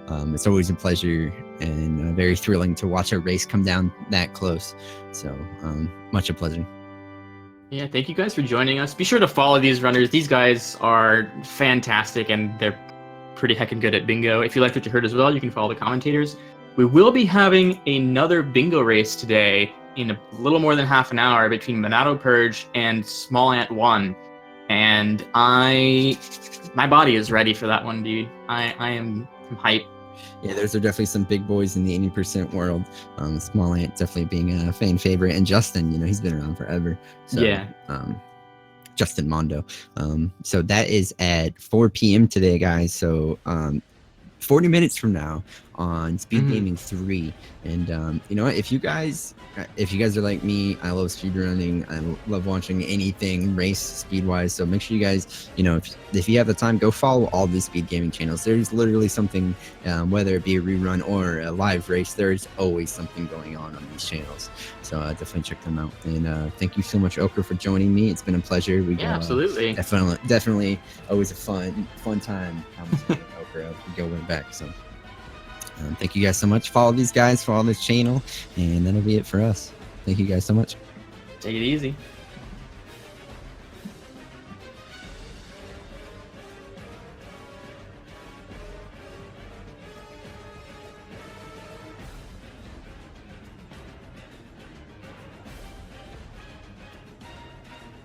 It's always a pleasure and very thrilling to watch a race come down that close. So, much a pleasure.
Yeah, thank you guys for joining us. Be sure to follow these runners. These guys are fantastic, and they're pretty heckin' good at bingo. If you liked what you heard as well, you can follow the commentators. We will be having another bingo race today in a little more than half an hour between Monado Purge and Small Ant 1. And my body is ready for that one, dude. I'm hyped.
Yeah, those are definitely some big boys in the 80% world. Small Ant definitely being a fan favorite, and Justin, he's been around forever. So,
yeah.
Justin Mondo. So that is at 4 p.m. today, guys. So 40 minutes from now on Speed Gaming 3. And you know what? If you guys are like me, I love speedrunning. I love watching anything race speed-wise. So make sure you guys, if you have the time, go follow all these speed gaming channels. There's literally something, whether it be a rerun or a live race, there's always something going on these channels. So definitely check them out. And thank you so much, Okra, for joining me. It's been a pleasure.
Absolutely.
Definitely always a fun time with Okra. We go way back. So thank you guys so much. Follow these guys, follow this channel, and that'll be it for us. Thank you guys so much.
Take it easy.